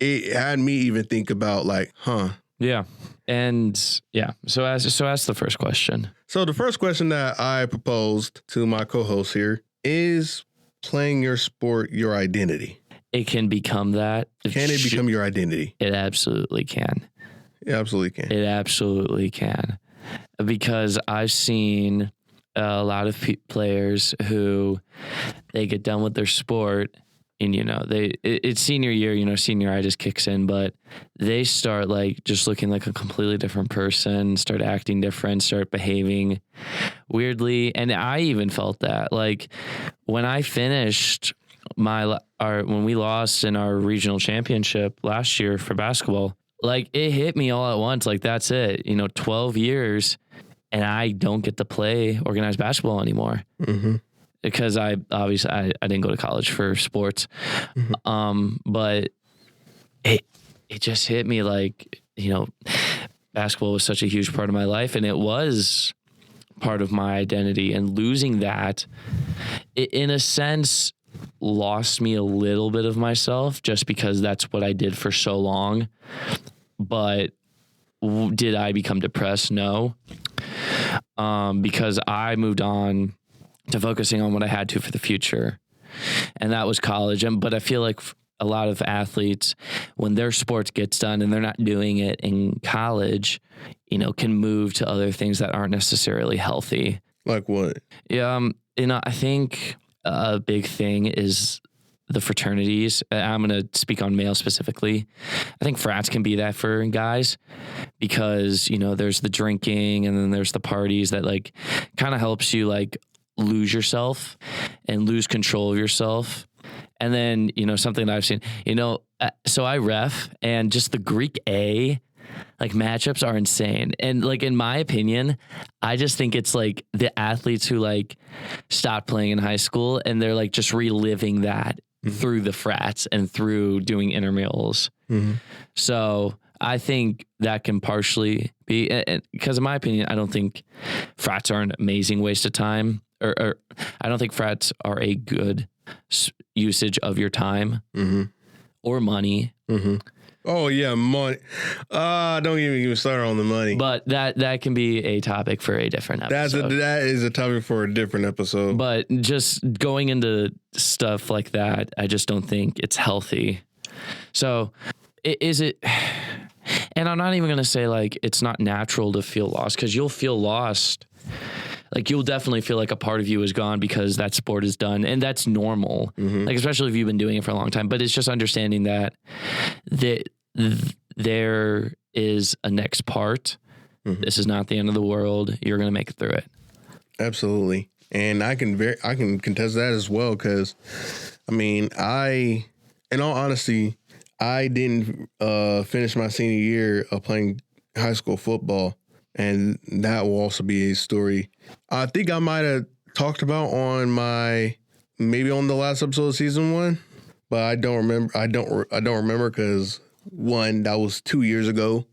it had me even think about like, Yeah. And yeah, so ask the first question. So the first question that I proposed to my co-host here is playing your sport your identity. It can become that. Can it become your identity? It absolutely can. It absolutely can. It absolutely can. Because I've seen a lot of players who they get done with their sport and, it's senior year, senioritis kicks in, but they start like just looking like a completely different person, start acting different, start behaving weirdly. And I even felt that like when I finished when we lost in our regional championship last year for basketball, like it hit me all at once. Like that's it, 12 years and I don't get to play organized basketball anymore. Mm-hmm. Because I didn't go to college for sports. Mm-hmm. But it just hit me like, basketball was such a huge part of my life and it was part of my identity, and losing that in a sense lost me a little bit of myself just because that's what I did for so long. But did I become depressed? No. Because I moved on to focusing on what I had to for the future. And that was college. But I feel like a lot of athletes, when their sports gets done and they're not doing it in college, can move to other things that aren't necessarily healthy. Like what? Yeah. I think a big thing is the fraternities. I'm going to speak on male specifically. I think frats can be that for guys because, there's the drinking and then there's the parties that like kind of helps you like lose yourself and lose control of yourself. And then, something that I've seen, so I ref and just the Greek A like matchups are insane. And like, in my opinion, I just think it's like the athletes who like stopped playing in high school and they're like just reliving that through the frats and through doing intramurals. Mm-hmm. So I think that can partially be because in my opinion, I don't think frats are an amazing waste of time. Or I don't think frats are a good usage of your time or money. Mm-hmm. Oh yeah, money. Don't even get me started on the money. But that can be a topic for a different episode. That is a topic for a different episode. But just going into stuff like that, I just don't think it's healthy. So is it? And I'm not even going to say like it's not natural to feel lost because you'll feel lost. Like you'll definitely feel like a part of you is gone because that sport is done, and that's normal. Mm-hmm. Like especially if you've been doing it for a long time. But it's just understanding that there is a next part. Mm-hmm. This is not the end of the world. You're going to make it through it. Absolutely, and I can contest that as well because, in all honesty, I didn't finish my senior year of playing high school football. And that will also be a story I think I might have talked about maybe on the last episode of season 1, but I don't remember. I don't remember because 1, that was 2 years ago,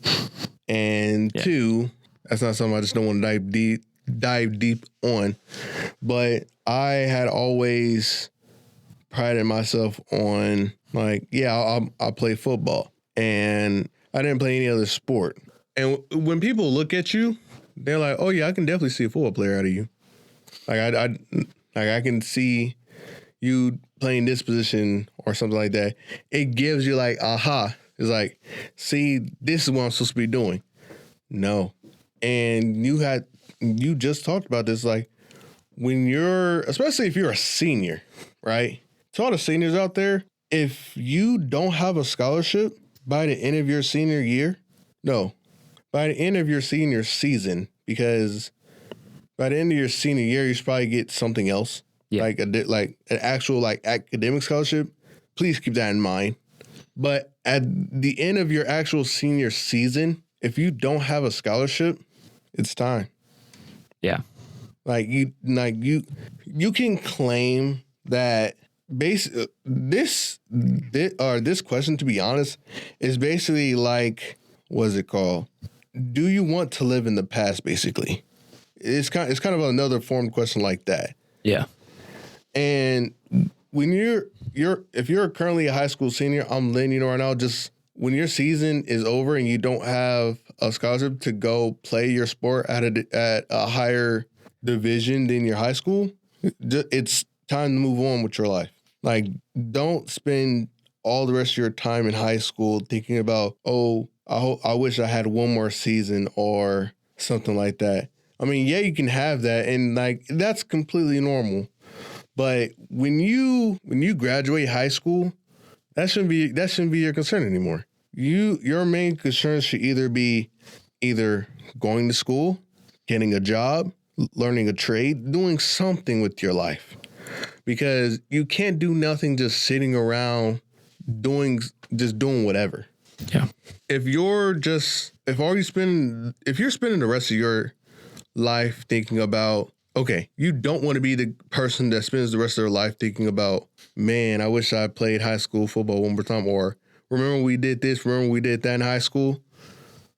and 2, that's not something I just don't want to dive deep on. But I had always prided myself on I'll play football, and I didn't play any other sport. And when people look at you, they're like, "Oh yeah, I can definitely see a football player out of you. I can see you playing this position or something like that." It gives you like, aha. It's like, see, this is what I'm supposed to be doing. No, and you just talked about this. Like especially if you're a senior, right? To all the seniors out there, if you don't have a scholarship by the end of your senior year, by the end of your senior season, because by the end of your senior year, you should probably get something else, like an actual academic scholarship. Please keep that in mind. But at the end of your actual senior season, if you don't have a scholarship, it's time. Yeah, you can claim that. This question, to be honest, is basically like, what's it called? Do you want to live in the past? Basically, it's kind of another form question like that. Yeah. And when if you're currently a high school senior, I'm letting you know right now, just when your season is over and you don't have a scholarship to go play your sport at a higher division than your high school, it's time to move on with your life. Like, don't spend all the rest of your time in high school thinking about, I wish I had one more season or something like that. I mean, yeah, you can have that, and like that's completely normal. But when you graduate high school, that shouldn't be your concern anymore. Your main concern should either be going to school, getting a job, learning a trade, doing something with your life. Because you can't do nothing just sitting around doing whatever. Yeah. If you're spending the rest of your life thinking about, okay, you don't want to be the person that spends the rest of their life thinking about, man, I wish I played high school football one more time, or remember we did this, remember we did that in high school.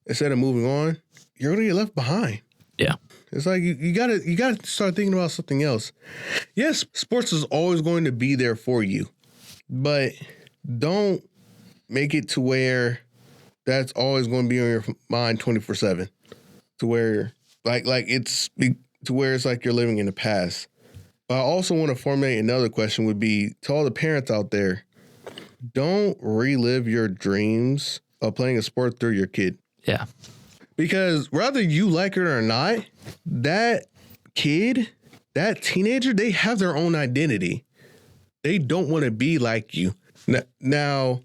Instead of moving on, you're gonna get left behind. Yeah. It's like you gotta start thinking about something else. Yes, sports is always going to be there for you, but don't make it to where that's always going to be on your mind 24/7. To where it's like you're living in the past. But I also want to formulate another question would be to all the parents out there, don't relive your dreams of playing a sport through your kid. Yeah. Because whether you like it or not, that kid, that teenager, they have their own identity. They don't want to be like you. Now,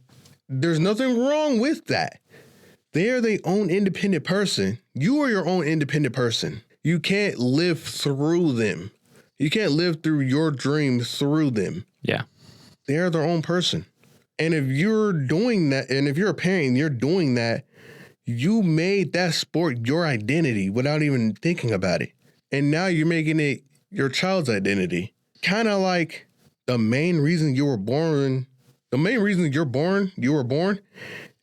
there's nothing wrong with that. They are their own independent person. You are your own independent person. You can't live through them. You can't live through your dream through them. Yeah. They are their own person. And if you're doing that, and if you're a parent and you're doing that, you made that sport your identity without even thinking about it. And now you're making it your child's identity. Kind of like the main reason you were born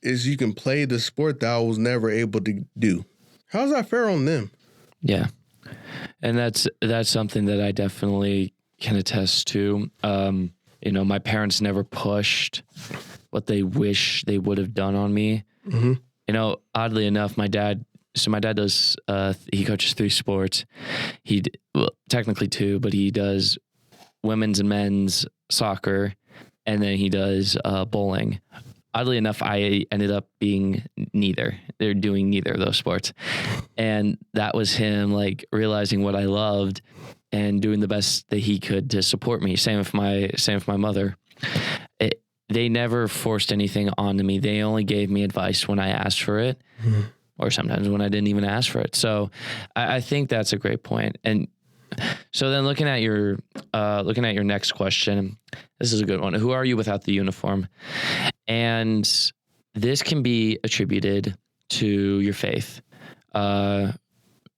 is you can play the sport that I was never able to do. How's that fair on them? Yeah. And that's something that I definitely can attest to. My parents never pushed what they wish they would have done on me. Mm-hmm. Oddly enough, my dad does, he coaches 3 sports. Technically 2, but he does women's and men's soccer, and then he does bowling. Oddly enough, I ended up being neither. They're doing neither of those sports. And that was him like realizing what I loved and doing the best that he could to support me. Same with my mother. They never forced anything onto me. They only gave me advice when I asked for it, or sometimes when I didn't even ask for it. So I think that's a great point. And so then looking at your next question, this is a good one. Who are you without the uniform? And this can be attributed to your faith. And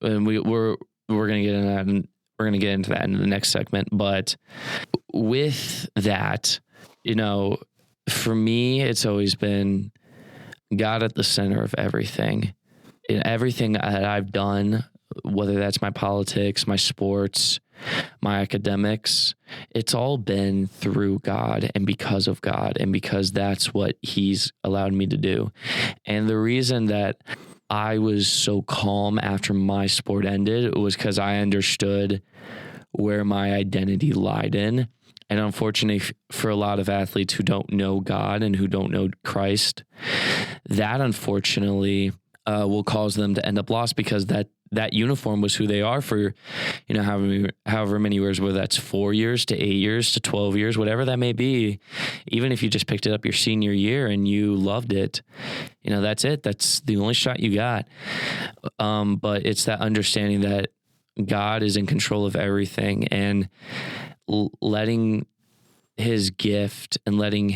we're going to get into that, and we're going to get into that in the next segment. But with that, for me, it's always been God at the center of everything. In everything that I've done, whether that's my politics, my sports, my academics, it's all been through God and because of God, and because that's what He's allowed me to do. And the reason that I was so calm after my sport ended was because I understood where my identity lied in. And unfortunately, for a lot of athletes who don't know God and who don't know Christ, that unfortunately will cause them to end up lost, because that uniform was who they are for, however many years, whether that's 4 years to 8 years to 12 years, whatever that may be. Even if you just picked it up your senior year and you loved it, that's it. That's the only shot you got. But it's that understanding that God is in control of everything, and letting His gift and letting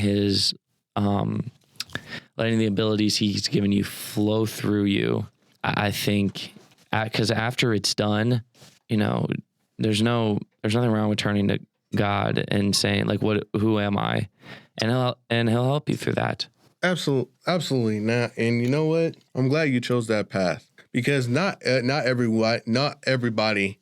the abilities He's given you flow through you. I think, because after it's done, there's nothing wrong with turning to God and saying like, who am I? And he'll help you through that. Absolutely not. And you know what? I'm glad you chose that path, because not everybody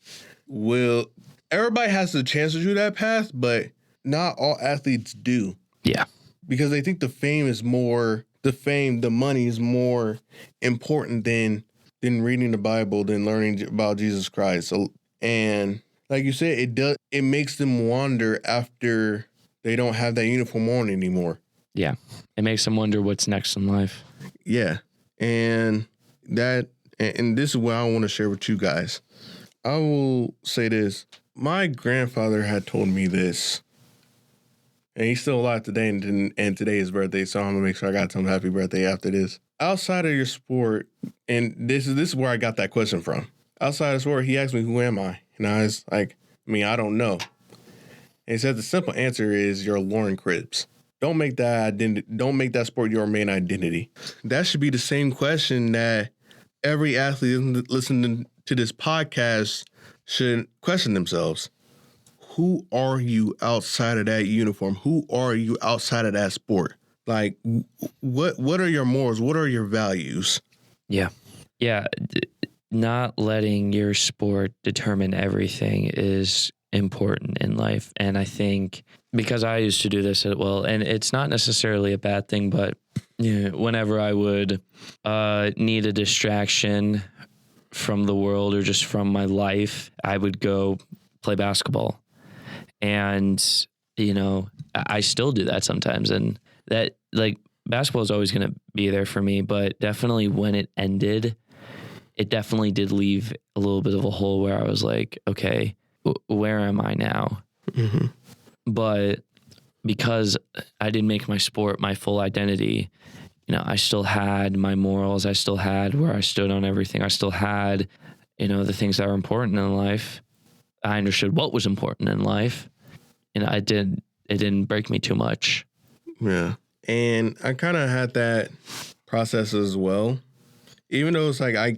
will. Everybody has the chance to do that path, but not all athletes do. Yeah. Because they think the fame is more the fame, the money is more important than reading the Bible, than learning about Jesus Christ. So, and like you said, it makes them wonder after they don't have that uniform on anymore. Yeah. It makes them wonder what's next in life. Yeah. And this is what I want to share with you guys. I will say this. My grandfather had told me this, and he's still alive today, and today is his birthday, so I'm going to make sure I got to tell him happy birthday after this. Outside of your sport, and this is where I got that question from. Outside of sport, he asked me, who am I? And I was like, I don't know. And he said the simple answer is you're Loren Cribbs. Don't make that sport your main identity. That should be the same question that every athlete listening to this podcast should question themselves. Who are you outside of that uniform? Who are you outside of that sport? Like, what are your morals? What are your values? Yeah. Yeah. Not letting your sport determine everything is important in life. And I think because I used to do this as well, and it's not necessarily a bad thing, but whenever I would need a distraction from the world or just from my life, I would go play basketball. And, I still do that sometimes. And that, like, basketball is always going to be there for me, but definitely when it ended, it definitely did leave a little bit of a hole where I was like, okay, where am I now? Mm-hmm. But because I didn't make my sport my full identity, I still had my morals. I still had where I stood on everything. I still had, the things that were important in life. I understood what was important in life. It didn't break me too much. Yeah. And I kind of had that process as well. Even though it's like I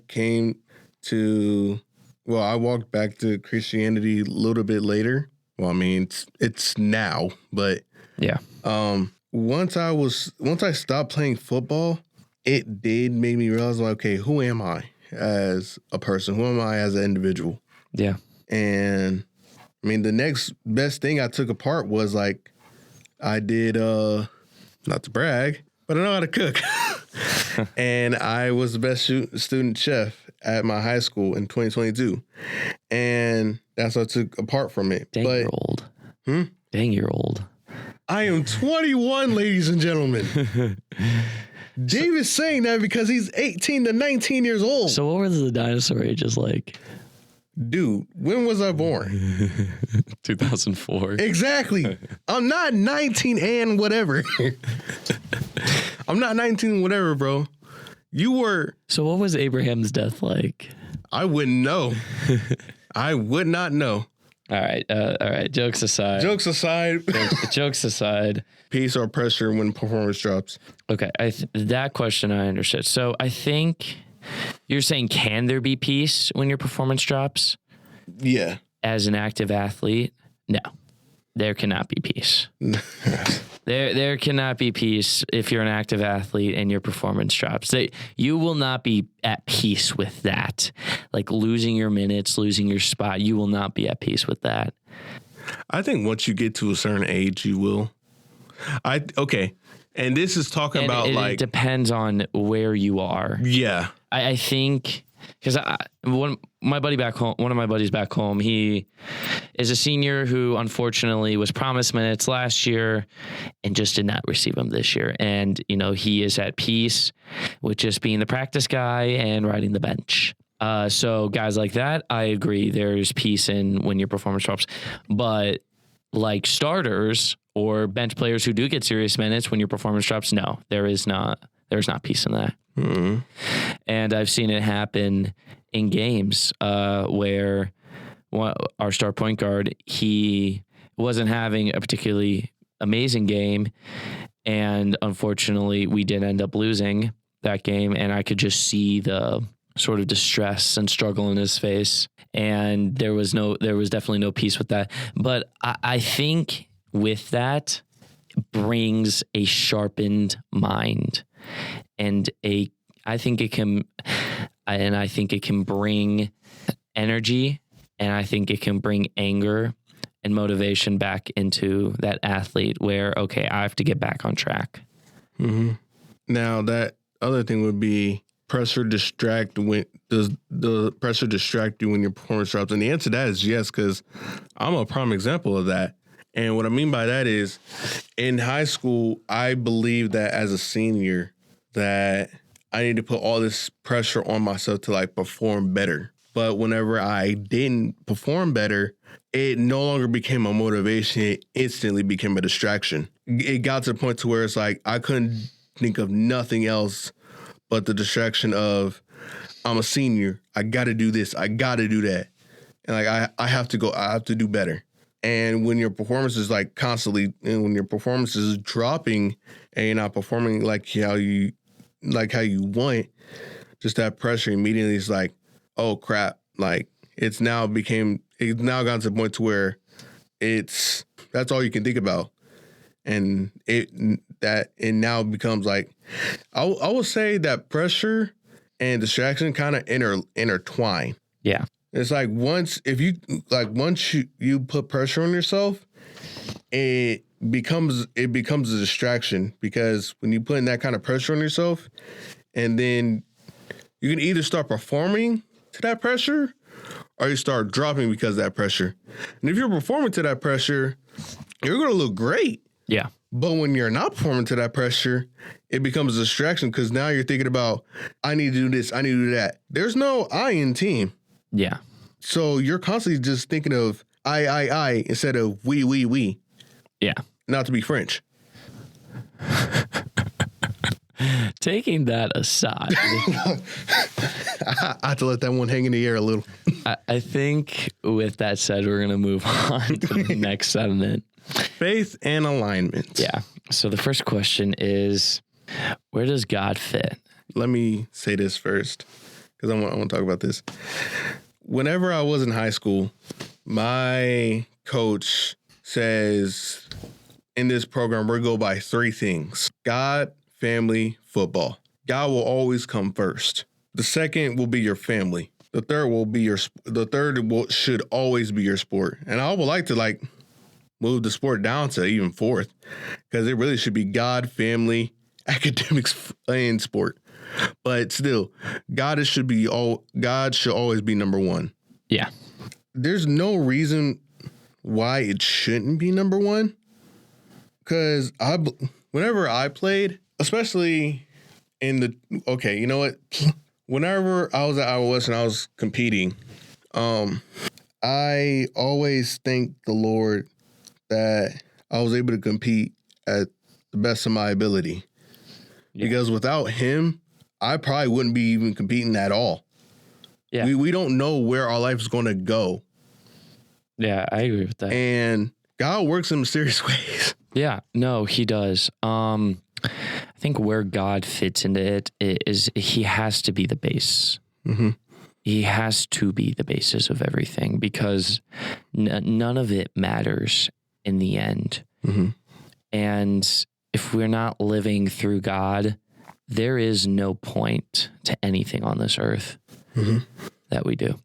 walked back to Christianity a little bit later. Well, it's now, but yeah. Once I stopped playing football, it did make me realize, like, okay, who am I as a person? Who am I as an individual? Yeah. And the next best thing I took apart was, like, I did, not to brag, but I know how to cook. And I was the best student chef at my high school in 2022. And that's what I took apart from it. Dang, you're old. Dang, you're old. I am 21, ladies and gentlemen. David's saying that because he's 18 to 19 years old. So what were the dinosaur ages like? Dude, when was I born? 2004. Exactly. I'm not 19 and whatever. I'm not 19 whatever, bro. You were. So what was Abraham's death like? I wouldn't know. I would not know. All right. Jokes aside. Jokes aside. Peace or pressure when performance drops. Okay. That question I understood. So I think you're saying, can there be peace when your performance drops? Yeah. As an active athlete? No. There cannot be peace. There cannot be peace if you're an active athlete and your performance drops. You will not be at peace with that. Like losing your minutes, losing your spot, you will not be at peace with that. I think once you get to a certain age, you will. Okay. And this is talking about it depends on where you are. Yeah. I think because one of my buddies back home, he is a senior who unfortunately was promised minutes last year and just did not receive them this year. And, he is at peace with just being the practice guy and riding the bench. So guys like that, I agree. There's peace in when your performance drops, but like starters or bench players who do get serious minutes when your performance drops, no, there's not peace in that. Mm-hmm. And I've seen it happen in games where our star point guard, he wasn't having a particularly amazing game. And unfortunately, we did end up losing that game. And I could just see the sort of distress and struggle in his face. And there was definitely no peace with that. But I think with that brings a sharpened mind and I think it can bring energy, and I think it can bring anger and motivation back into that athlete where, okay, I have to get back on track. Mm-hmm. Now that other thing would be pressure distract when does the pressure distract you when your performance drops? And the answer to that is yes, because I'm a prime example of that. And what I mean by that is in high school, I believed that as a senior that I need to put all this pressure on myself to like perform better. But whenever I didn't perform better, it no longer became a motivation. It instantly became a distraction. It got to the point to where it's like I couldn't think of nothing else but the distraction of I'm a senior. I got to do this. I got to do that. And like I have to go. I have to do better. And when your performance is like constantly, and when your performance is dropping and you're not performing like how you want, just that pressure immediately is like, oh crap. Like it's now gotten to the point to where that's all you can think about. And it now becomes like, I will say that pressure and distraction kind of intertwine. Yeah. It's like once you put pressure on yourself, it becomes a distraction, because when you put in that kind of pressure on yourself, and then you can either start performing to that pressure or you start dropping because of that pressure. And if you're performing to that pressure, you're going to look great. Yeah. But when you're not performing to that pressure, it becomes a distraction, because now you're thinking about, I need to do this, I need to do that. There's no I in team. Yeah. So you're constantly just thinking of I instead of we. Yeah. Not to be French. Taking that aside, I have to let that one hang in the air a little. I think with that said, we're going to move on to the next segment. Faith and alignment. Yeah. So the first question is, where does God fit? Let me say this first, because I want to talk about this. Whenever I was in high school, my coach says, in this program, we go by three things: God, family, football. God will always come first. The second will be your family. The third should always be your sport. And I would like to move the sport down to even fourth, because it really should be God, family, academics, and sport. But still, God should always be number one. Yeah. There's no reason why it shouldn't be number one. Because whenever I played, especially whenever I was at Iowa West and I was competing, I always thank the Lord that I was able to compete at the best of my ability. Yeah. Because without him, I probably wouldn't be even competing at all. Yeah. We don't know where our life is going to go. Yeah, I agree with that. And God works in mysterious ways. Yeah, no, he does. I think where God fits into it is he has to be the base. Mm-hmm. He has to be the basis of everything, because none of it matters in the end. Mm-hmm. And if we're not living through God, there is no point to anything on this earth that we do.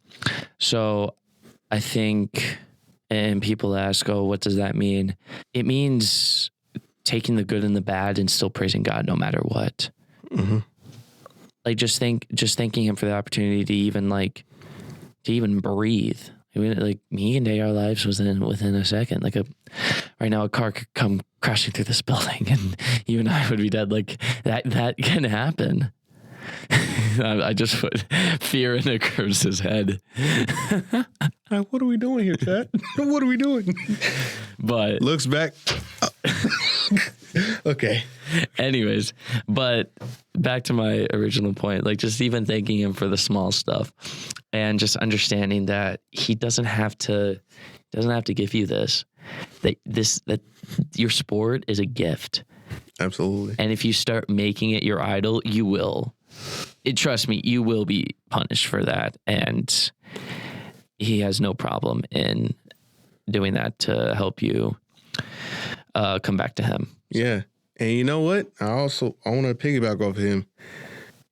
So I think, and people ask, oh, what does that mean? It means taking the good and the bad and still praising God no matter what. Mm-hmm. Like just thanking him for the opportunity to even breathe. I mean, like, he can take our lives within a second. Right now a car could come crashing through this building and you and I would be dead. Like that can happen. I just put fear in Curtis's head. What are we doing here, Chad? What are we doing? But looks back. Okay. Anyways, but back to my original point, just even thanking him for the small stuff and just understanding that he doesn't have to give you this, that your sport is a gift. Absolutely. And if you start making it your idol, you will. Trust me, you will be punished for that. And he has no problem in doing that to help you come back to him. Yeah. And you know what? I want to piggyback off of him.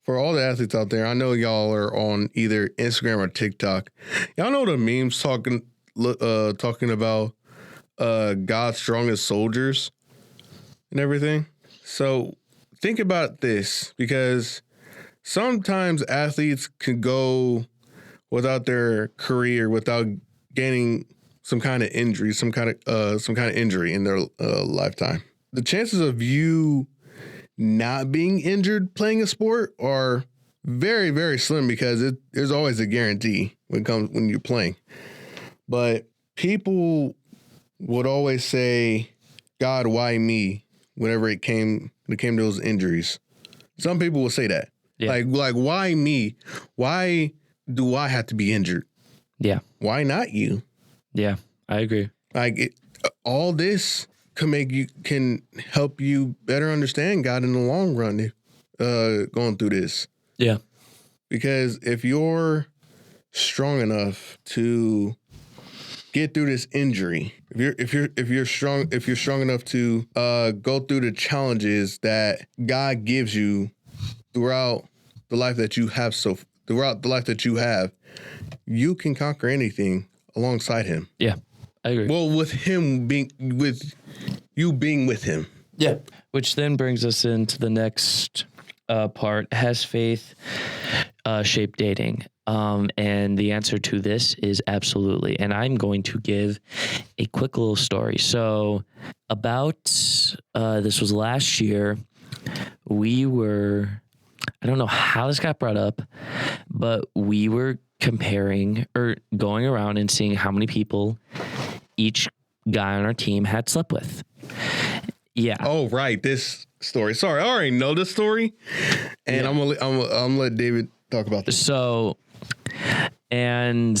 For all the athletes out there, I know y'all are on either Instagram or TikTok. Y'all know the memes talking about God's strongest soldiers and everything. So think about this, because sometimes athletes can go without their career without gaining some kind of injury, some kind of injury in their lifetime. The chances of you not being injured playing a sport are very, very slim, because there's always a guarantee when you're playing. But people would always say, "God, why me?" Whenever it came to those injuries. Some people will say that. Yeah. Like, why me? Why do I have to be injured? Yeah. Why not you? Yeah, I agree. Like, all this can help you better understand God in the long run, going through this. Yeah. Because if you're strong enough to get through this injury, if you're strong enough to go through the challenges that God gives you throughout the life that you have, you can conquer anything alongside him. Yeah, I agree. Well, with you being with him. Yeah. Which then brings us into the next part. Has faith shaped dating? And the answer to this is absolutely. And I'm going to give a quick little story. So about, this was last year, I don't know how this got brought up, but we were comparing or going around and seeing how many people each guy on our team had slept with. Yeah. Oh, right. This story. Sorry, I already know this story, and I'm gonna let David talk about this. So, and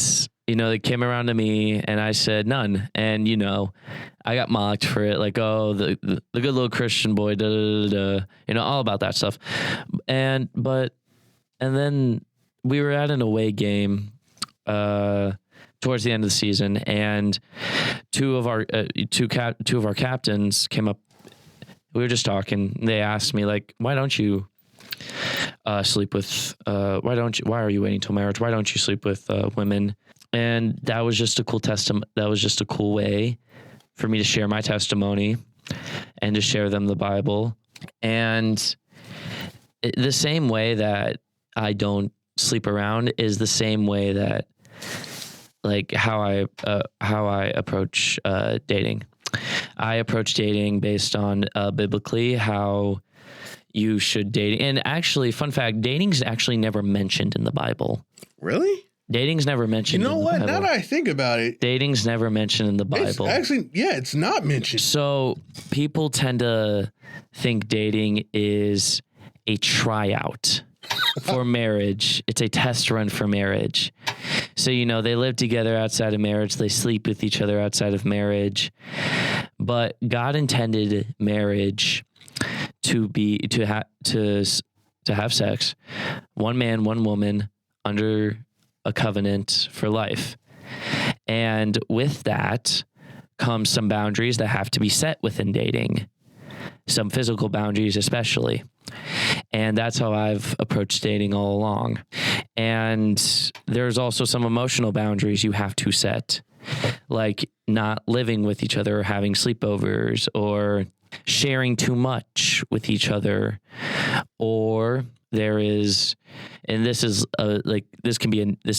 they came around to me, and I said none, and I got mocked for it, like, oh, the good little Christian boy, da da da, all about that stuff, and then we were at an away game, towards the end of the season, and two of our captains came up. We were just talking. They asked me, like, why don't you sleep with? Why are you waiting till marriage? Why don't you sleep with women? And that was just a cool That was just a cool way for me to share my testimony and to share them the Bible. And the same way that I don't sleep around is the same way that, like, how I approach dating. I approach dating based on biblically how you should date. And actually, fun fact, dating's actually never mentioned in the Bible. Really? Dating's never mentioned. You know in the what? Bible. Now that I think about it, dating's never mentioned in the Bible. It's not mentioned. So people tend to think dating is a tryout for marriage. It's a test run for marriage. So, they live together outside of marriage. They sleep with each other outside of marriage. But God intended marriage to have sex, one man, one woman, under a covenant for life. And with that comes some boundaries that have to be set within dating, some physical boundaries especially. And that's how I've approached dating all along. And there's also some emotional boundaries you have to set, like not living with each other or having sleepovers or sharing too much with each other. Or there is, and this is this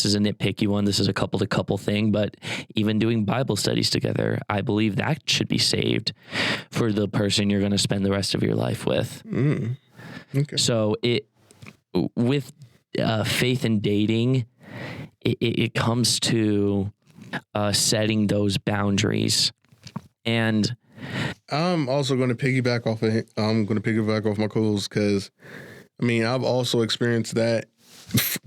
is a nitpicky one. This is a couple to couple thing, but even doing Bible studies together, I believe that should be saved for the person you're going to spend the rest of your life with. Mm. Okay. So with faith in dating, it comes to setting those boundaries. And I'm also going to piggyback off my co-host, because I've also experienced that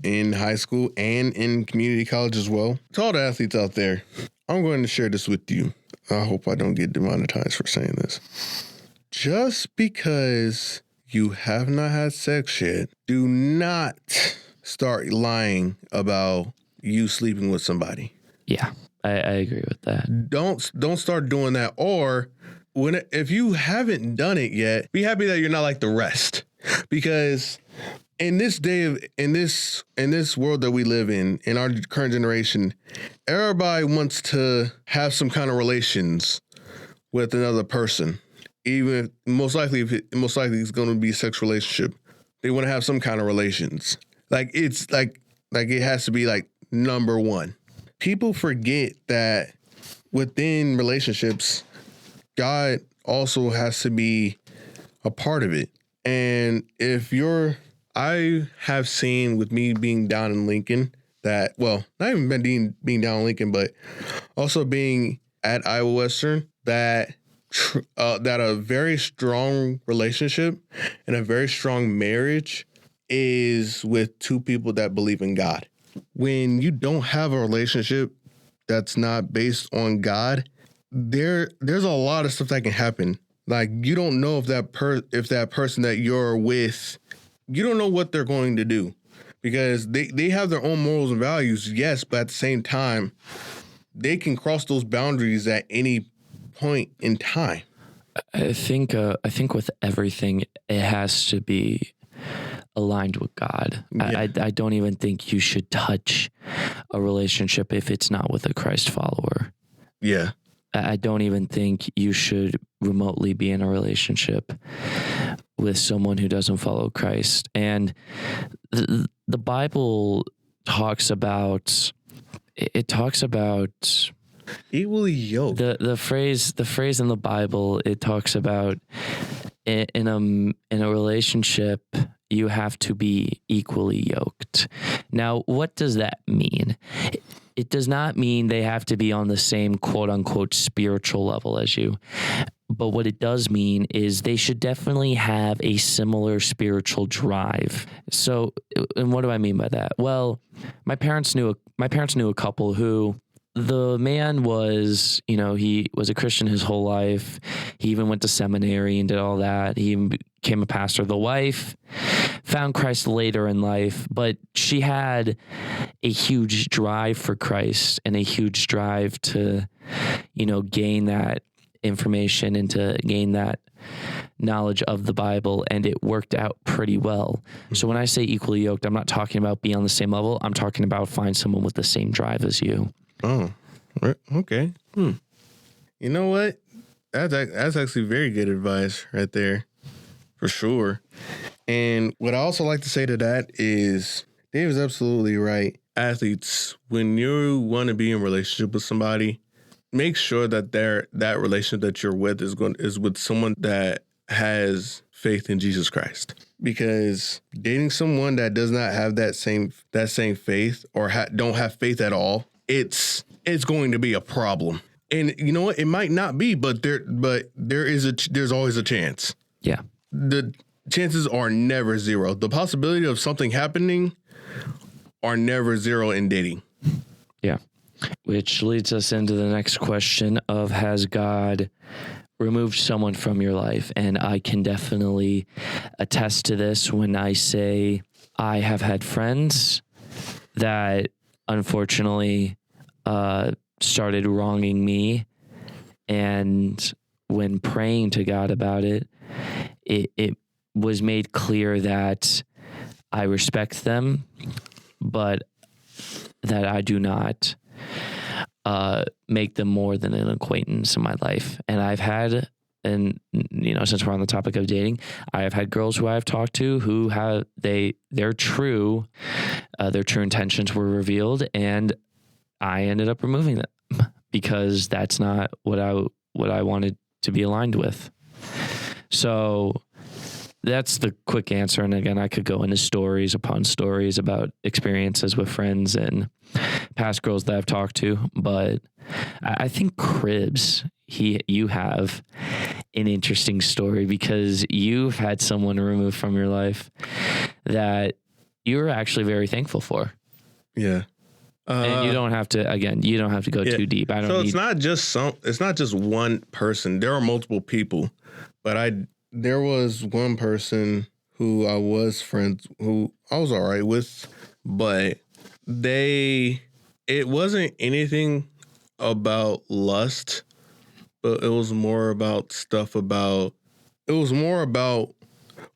in high school and in community college as well. To all the athletes out there, I'm going to share this with you. I hope I don't get demonetized for saying this. Just because you have not had sex yet, do not start lying about you sleeping with somebody. Yeah, I agree with that. Don't start doing that. Or if you haven't done it yet, be happy that you're not like the rest. Because in this world that we live in our current generation, everybody wants to have some kind of relations with another person. even most likely it's going to be a sex relationship. They want to have some kind of relations. Like it's like it has to be like number one. People forget that within relationships, God also has to be a part of it. And I have seen with me being down in Lincoln that, well, not even being down in Lincoln, but also being at Iowa Western, that a very strong relationship and a very strong marriage is with two people that believe in God. When you don't have a relationship that's not based on God, there's a lot of stuff that can happen. Like, you don't know if that person that you're with, you don't know what they're going to do, because they have their own morals and values, yes, but at the same time, they can cross those boundaries at any point in time. I think with everything, it has to be aligned with God. Yeah. I don't even think you should touch a relationship if it's not with a Christ follower. Yeah. I don't even think you should remotely be in a relationship with someone who doesn't follow Christ. And the Bible talks about equally yoked. The phrase in the Bible, it talks about in a relationship, you have to be equally yoked. Now, what does that mean? It does not mean they have to be on the same quote unquote spiritual level as you. But what it does mean is they should definitely have a similar spiritual drive. So, and what do I mean by that? Well, my parents knew a couple who, the man was, he was a Christian his whole life. He even went to seminary and did all that. He even became a pastor. The wife found Christ later in life, but she had a huge drive for Christ and a huge drive to, gain that information and to gain that knowledge of the Bible, and it worked out pretty well. So when I say equally yoked, I'm not talking about being on the same level. I'm talking about find someone with the same drive as you. Oh, okay. You know what? That's actually very good advice right there, for sure. And what I also like to say to that is, Dave is absolutely right. Athletes, when you want to be in a relationship with somebody, make sure that that relationship that you're with is with someone that has faith in Jesus Christ. Because dating someone that does not have that same faith, or don't have faith at all, it's going to be a problem. And you know what? It might not be, but there's always a chance. Yeah. The chances are never zero. The possibility of something happening are never zero in dating. Yeah. Which leads us into the next question of, has God removed someone from your life? And I can definitely attest to this when I say I have had friends that unfortunately started wronging me, and when praying to God about it, it was made clear that I respect them, but that I do not make them more than an acquaintance in my life. And I've had, and since we're on the topic of dating, I have had girls who I've talked to who have their true intentions were revealed, and I ended up removing them because that's not what I wanted to be aligned with. So that's the quick answer. And again, I could go into stories upon stories about experiences with friends and past girls that I've talked to. But I think Cribs, you have an interesting story, because you've had someone removed from your life that you were actually very thankful for. Yeah. And you don't have to go too deep. It's not just one person. There are multiple people, but there was one person who I was friends, who I was all right with, but it wasn't anything about lust, but it was more about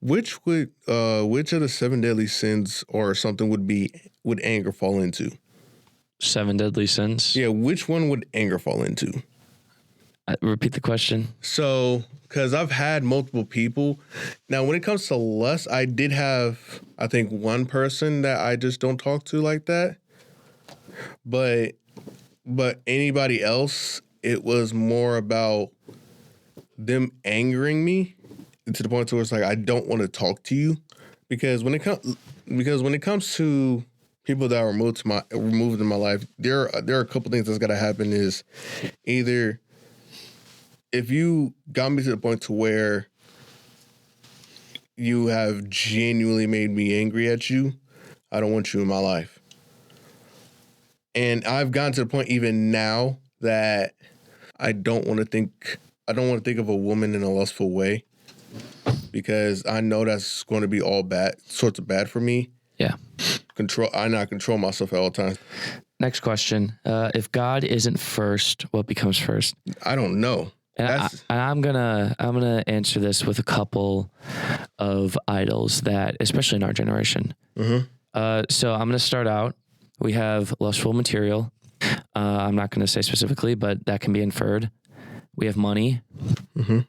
which of the 7 deadly sins or something would anger fall into. 7 deadly sins? Yeah, which one would anger fall into? Repeat the question. So, because I've had multiple people. Now, when it comes to lust, I did have, I think, one person that I just don't talk to like that. But anybody else, it was more about them angering me to the point to where it's like, I don't want to talk to you. Because when it comes to people that are removed in my life, there are a couple things that's got to happen. Is either if you got me to the point to where you have genuinely made me angry at you, I don't want you in my life. And I've gotten to the point even now that I don't want to think of a woman in a lustful way, because I know that's going to be all sorts of bad for me. Yeah. I not control myself at all times. Next question. If God isn't first, what becomes first? I don't know. And I'm gonna answer this with a couple of idols that, especially in our generation. Mm-hmm. So I'm gonna start out. We have lustful material. I'm not gonna say specifically, but that can be inferred. We have money. Mm-hmm.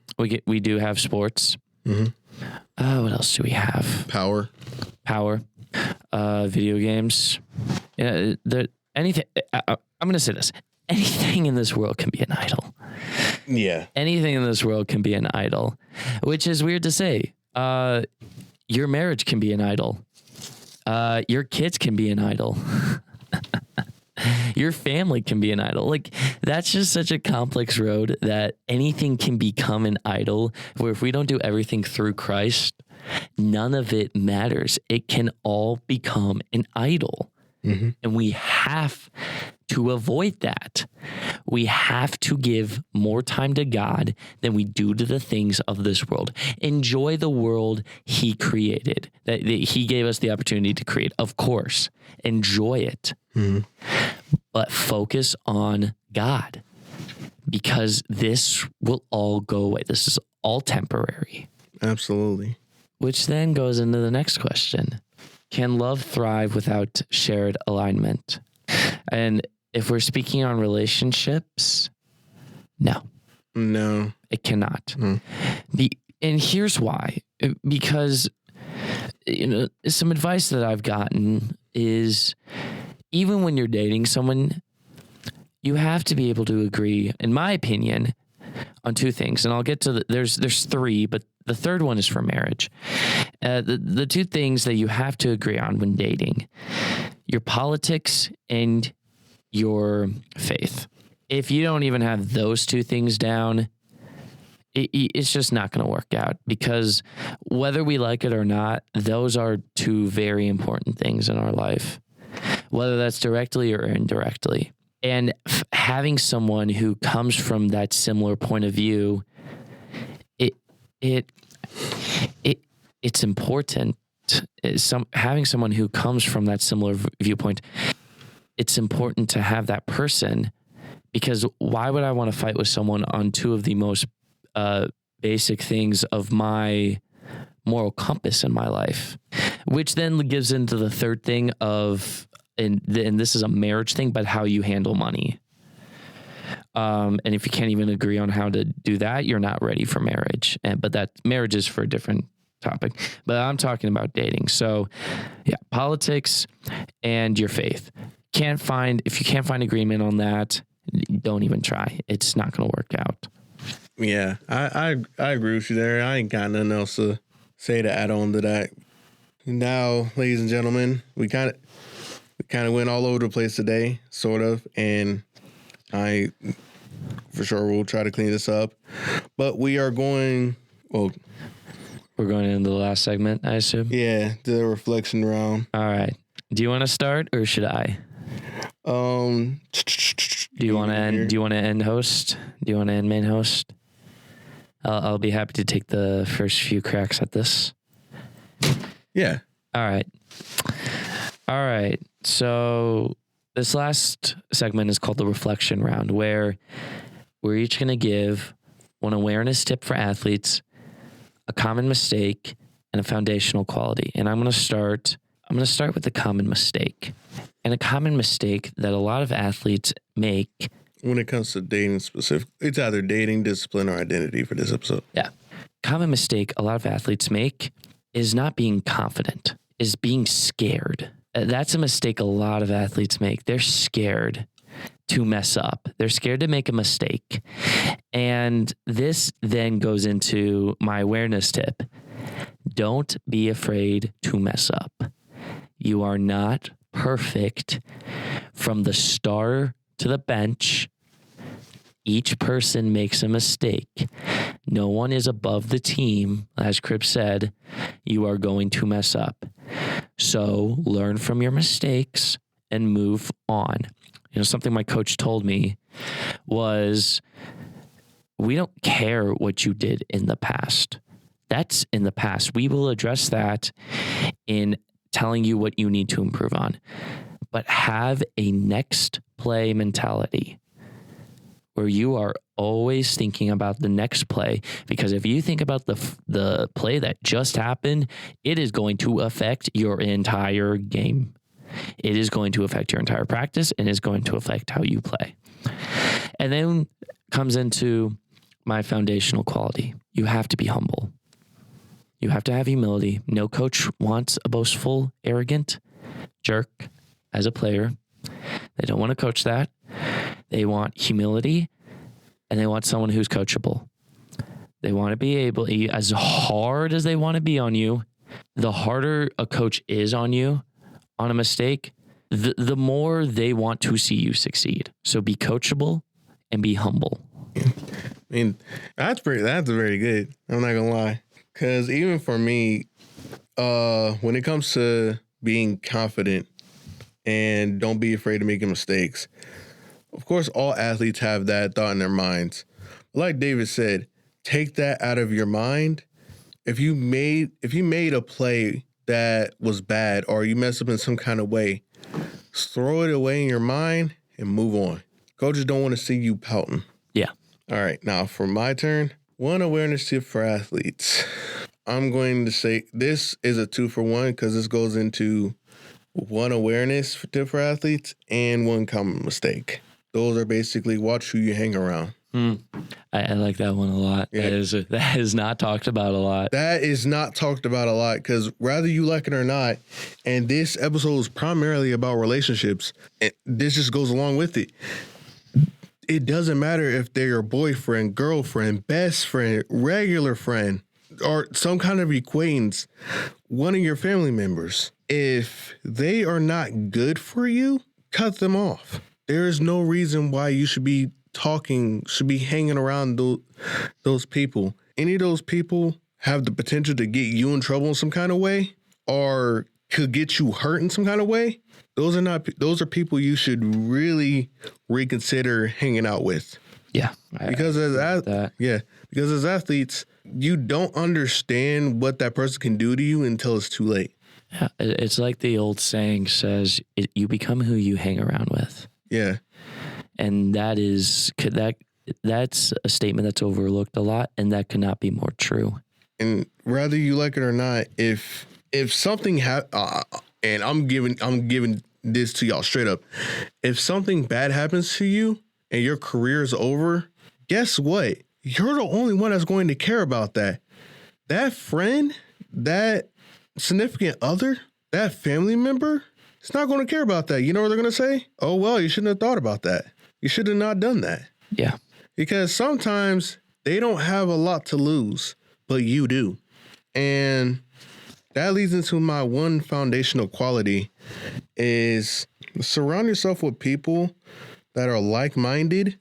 We do have sports. Mm-hmm. What else do we have? Power. Video games. Yeah, anything. I'm gonna say this. Anything in this world can be an idol. Yeah. Anything in this world can be an idol, which is weird to say. Your marriage can be an idol. Your kids can be an idol. Your family can be an idol. Like, that's just such a complex road that anything can become an idol, where if we don't do everything through Christ, none of it matters. It can all become an idol. Mm-hmm. And we have to avoid that. We have to give more time to God than we do to the things of this world. Enjoy the world he created, that he gave us the opportunity to create. Of course, enjoy it. Mm-hmm. But focus on God, because this will all go away. This is all temporary. Absolutely. Which then goes into the next question. Can love thrive without shared alignment? And if we're speaking on relationships, no. It cannot. And here's why. Because, some advice that I've gotten is, even when you're dating someone, you have to be able to agree, in my opinion, on two things. And I'll get to there's three, but the third one is for marriage. The two things that you have to agree on when dating: your politics and your faith. If you don't even have those two things down, it's just not going to work out, because whether we like it or not, those are two very important things in our life, whether that's directly or indirectly. And having someone who comes from that similar point of view, it's important. Having someone who comes from that similar viewpoint, it's important to have that person, because why would I want to fight with someone on two of the most basic things of my moral compass in my life? Which then gives into the third thing of, and this is a marriage thing, but how you handle money. And if you can't even agree on how to do that, you're not ready for marriage. But that marriage is for a different topic. But I'm talking about dating. So yeah, politics and your faith. If you can't find agreement on that, don't even try. It's not going to work out. Yeah, I agree with you there. I ain't got nothing else to say to add on to that. Now, ladies and gentlemen, we kind of went all over the place today, sort of, and I for sure will try to clean this up. But we are going, we're going into the last segment, I assume? Yeah, the reflection round. All right. Do you want to start, or should I? Do you want to end? Do you want to end host? Do you want to end main host? I'll be happy to take the first few cracks at this. Yeah. All right. So this last segment is called the reflection round, where we're each going to give one awareness tip for athletes, a common mistake, and a foundational quality. And I'm going to start with the common mistake. And a common mistake that a lot of athletes make when it comes to dating specific, it's either dating, discipline, or identity for this episode. Yeah. Common mistake a lot of athletes make is not being confident, is being scared. That's a mistake a lot of athletes make. They're scared to mess up. They're scared to make a mistake. And this then goes into my awareness tip. Don't be afraid to mess up. You are not perfect from the star to the bench. Each person makes a mistake. No one is above the team. As Crip said, you are going to mess up. So learn from your mistakes and move on. You know, something my coach told me was, we don't care what you did in the past. That's in the past. We will address that in telling you what you need to improve on. But have a next play mentality where you are always thinking about the next play, because if you think about the play that just happened, it is going to affect your entire game. It is going to affect your entire practice and is going to affect how you play. And then comes into my foundational quality. You have to be humble. You have to have humility. No coach wants a boastful, arrogant jerk as a player. They don't want to coach that. They want humility, and they want someone who's coachable. They want to be able, as hard as they want to be on you, the harder a coach is on you on a mistake, the more they want to see you succeed. So be coachable and be humble. I mean, that's very good. I'm not gonna lie, because even for me, when it comes to being confident and don't be afraid of making mistakes, of course, all athletes have that thought in their minds. Like David said, take that out of your mind. If you made a play that was bad or you messed up in some kind of way, throw it away in your mind and move on. Coaches don't want to see you pouting. Yeah. All right. Now for my turn, one awareness tip for athletes. I'm going to say this is a 2-for-1 because this goes into one awareness tip for athletes and one common mistake. Those are basically watch who you hang around. I like that one a lot. Yeah. That is not talked about a lot. That is not talked about a lot because whether you like it or not, and this episode is primarily about relationships, and this just goes along with it. It doesn't matter if they're your boyfriend, girlfriend, best friend, regular friend, or some kind of acquaintance, one of your family members. If they are not good for you, cut them off. There is no reason why you should be hanging around those people. Any of those people have the potential to get you in trouble in some kind of way or could get you hurt in some kind of way. Those are people you should really reconsider hanging out with. Yeah. Because as athletes, you don't understand what that person can do to you until it's too late. Yeah, it's like the old saying says, you become who you hang around with. Yeah. And that's a statement that's overlooked a lot, and that could not be more true. And whether you like it or not, if something and I'm giving this to y'all straight up, if something bad happens to you and your career is over, guess what? You're the only one that's going to care about that. That friend, that significant other, that family member, it's not going to care about that. You know what they're going to say? Oh, well, you shouldn't have thought about that. You should have not done that. Yeah. Because sometimes they don't have a lot to lose, but you do. And that leads into my one foundational quality is surround yourself with people that are like-minded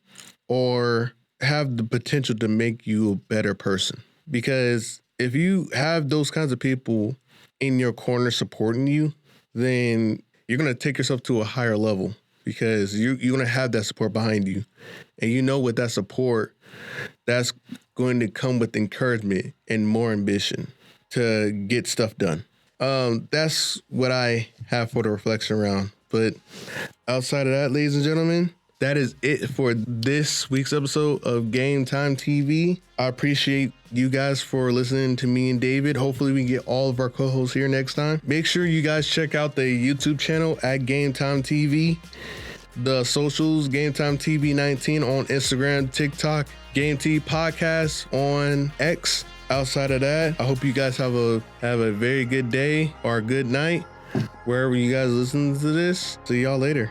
or have the potential to make you a better person. Because if you have those kinds of people in your corner supporting you, then you're going to take yourself to a higher level because you're going to have that support behind you. And you know with that support, that's going to come with encouragement and more ambition to get stuff done. That's what I have for the reflection round. But outside of that, ladies and gentlemen, that is it for this week's episode of Game Time TV. I appreciate you guys for listening to me and David. Hopefully we can get all of our co-hosts here next time. Make sure you guys check out the YouTube channel at Game Time TV the socials, GameTimeTV19 on Instagram, TikTok, GameT Podcast on X. Outside of that, I hope you guys have a very good day or a good night wherever you guys listen to this. See y'all later.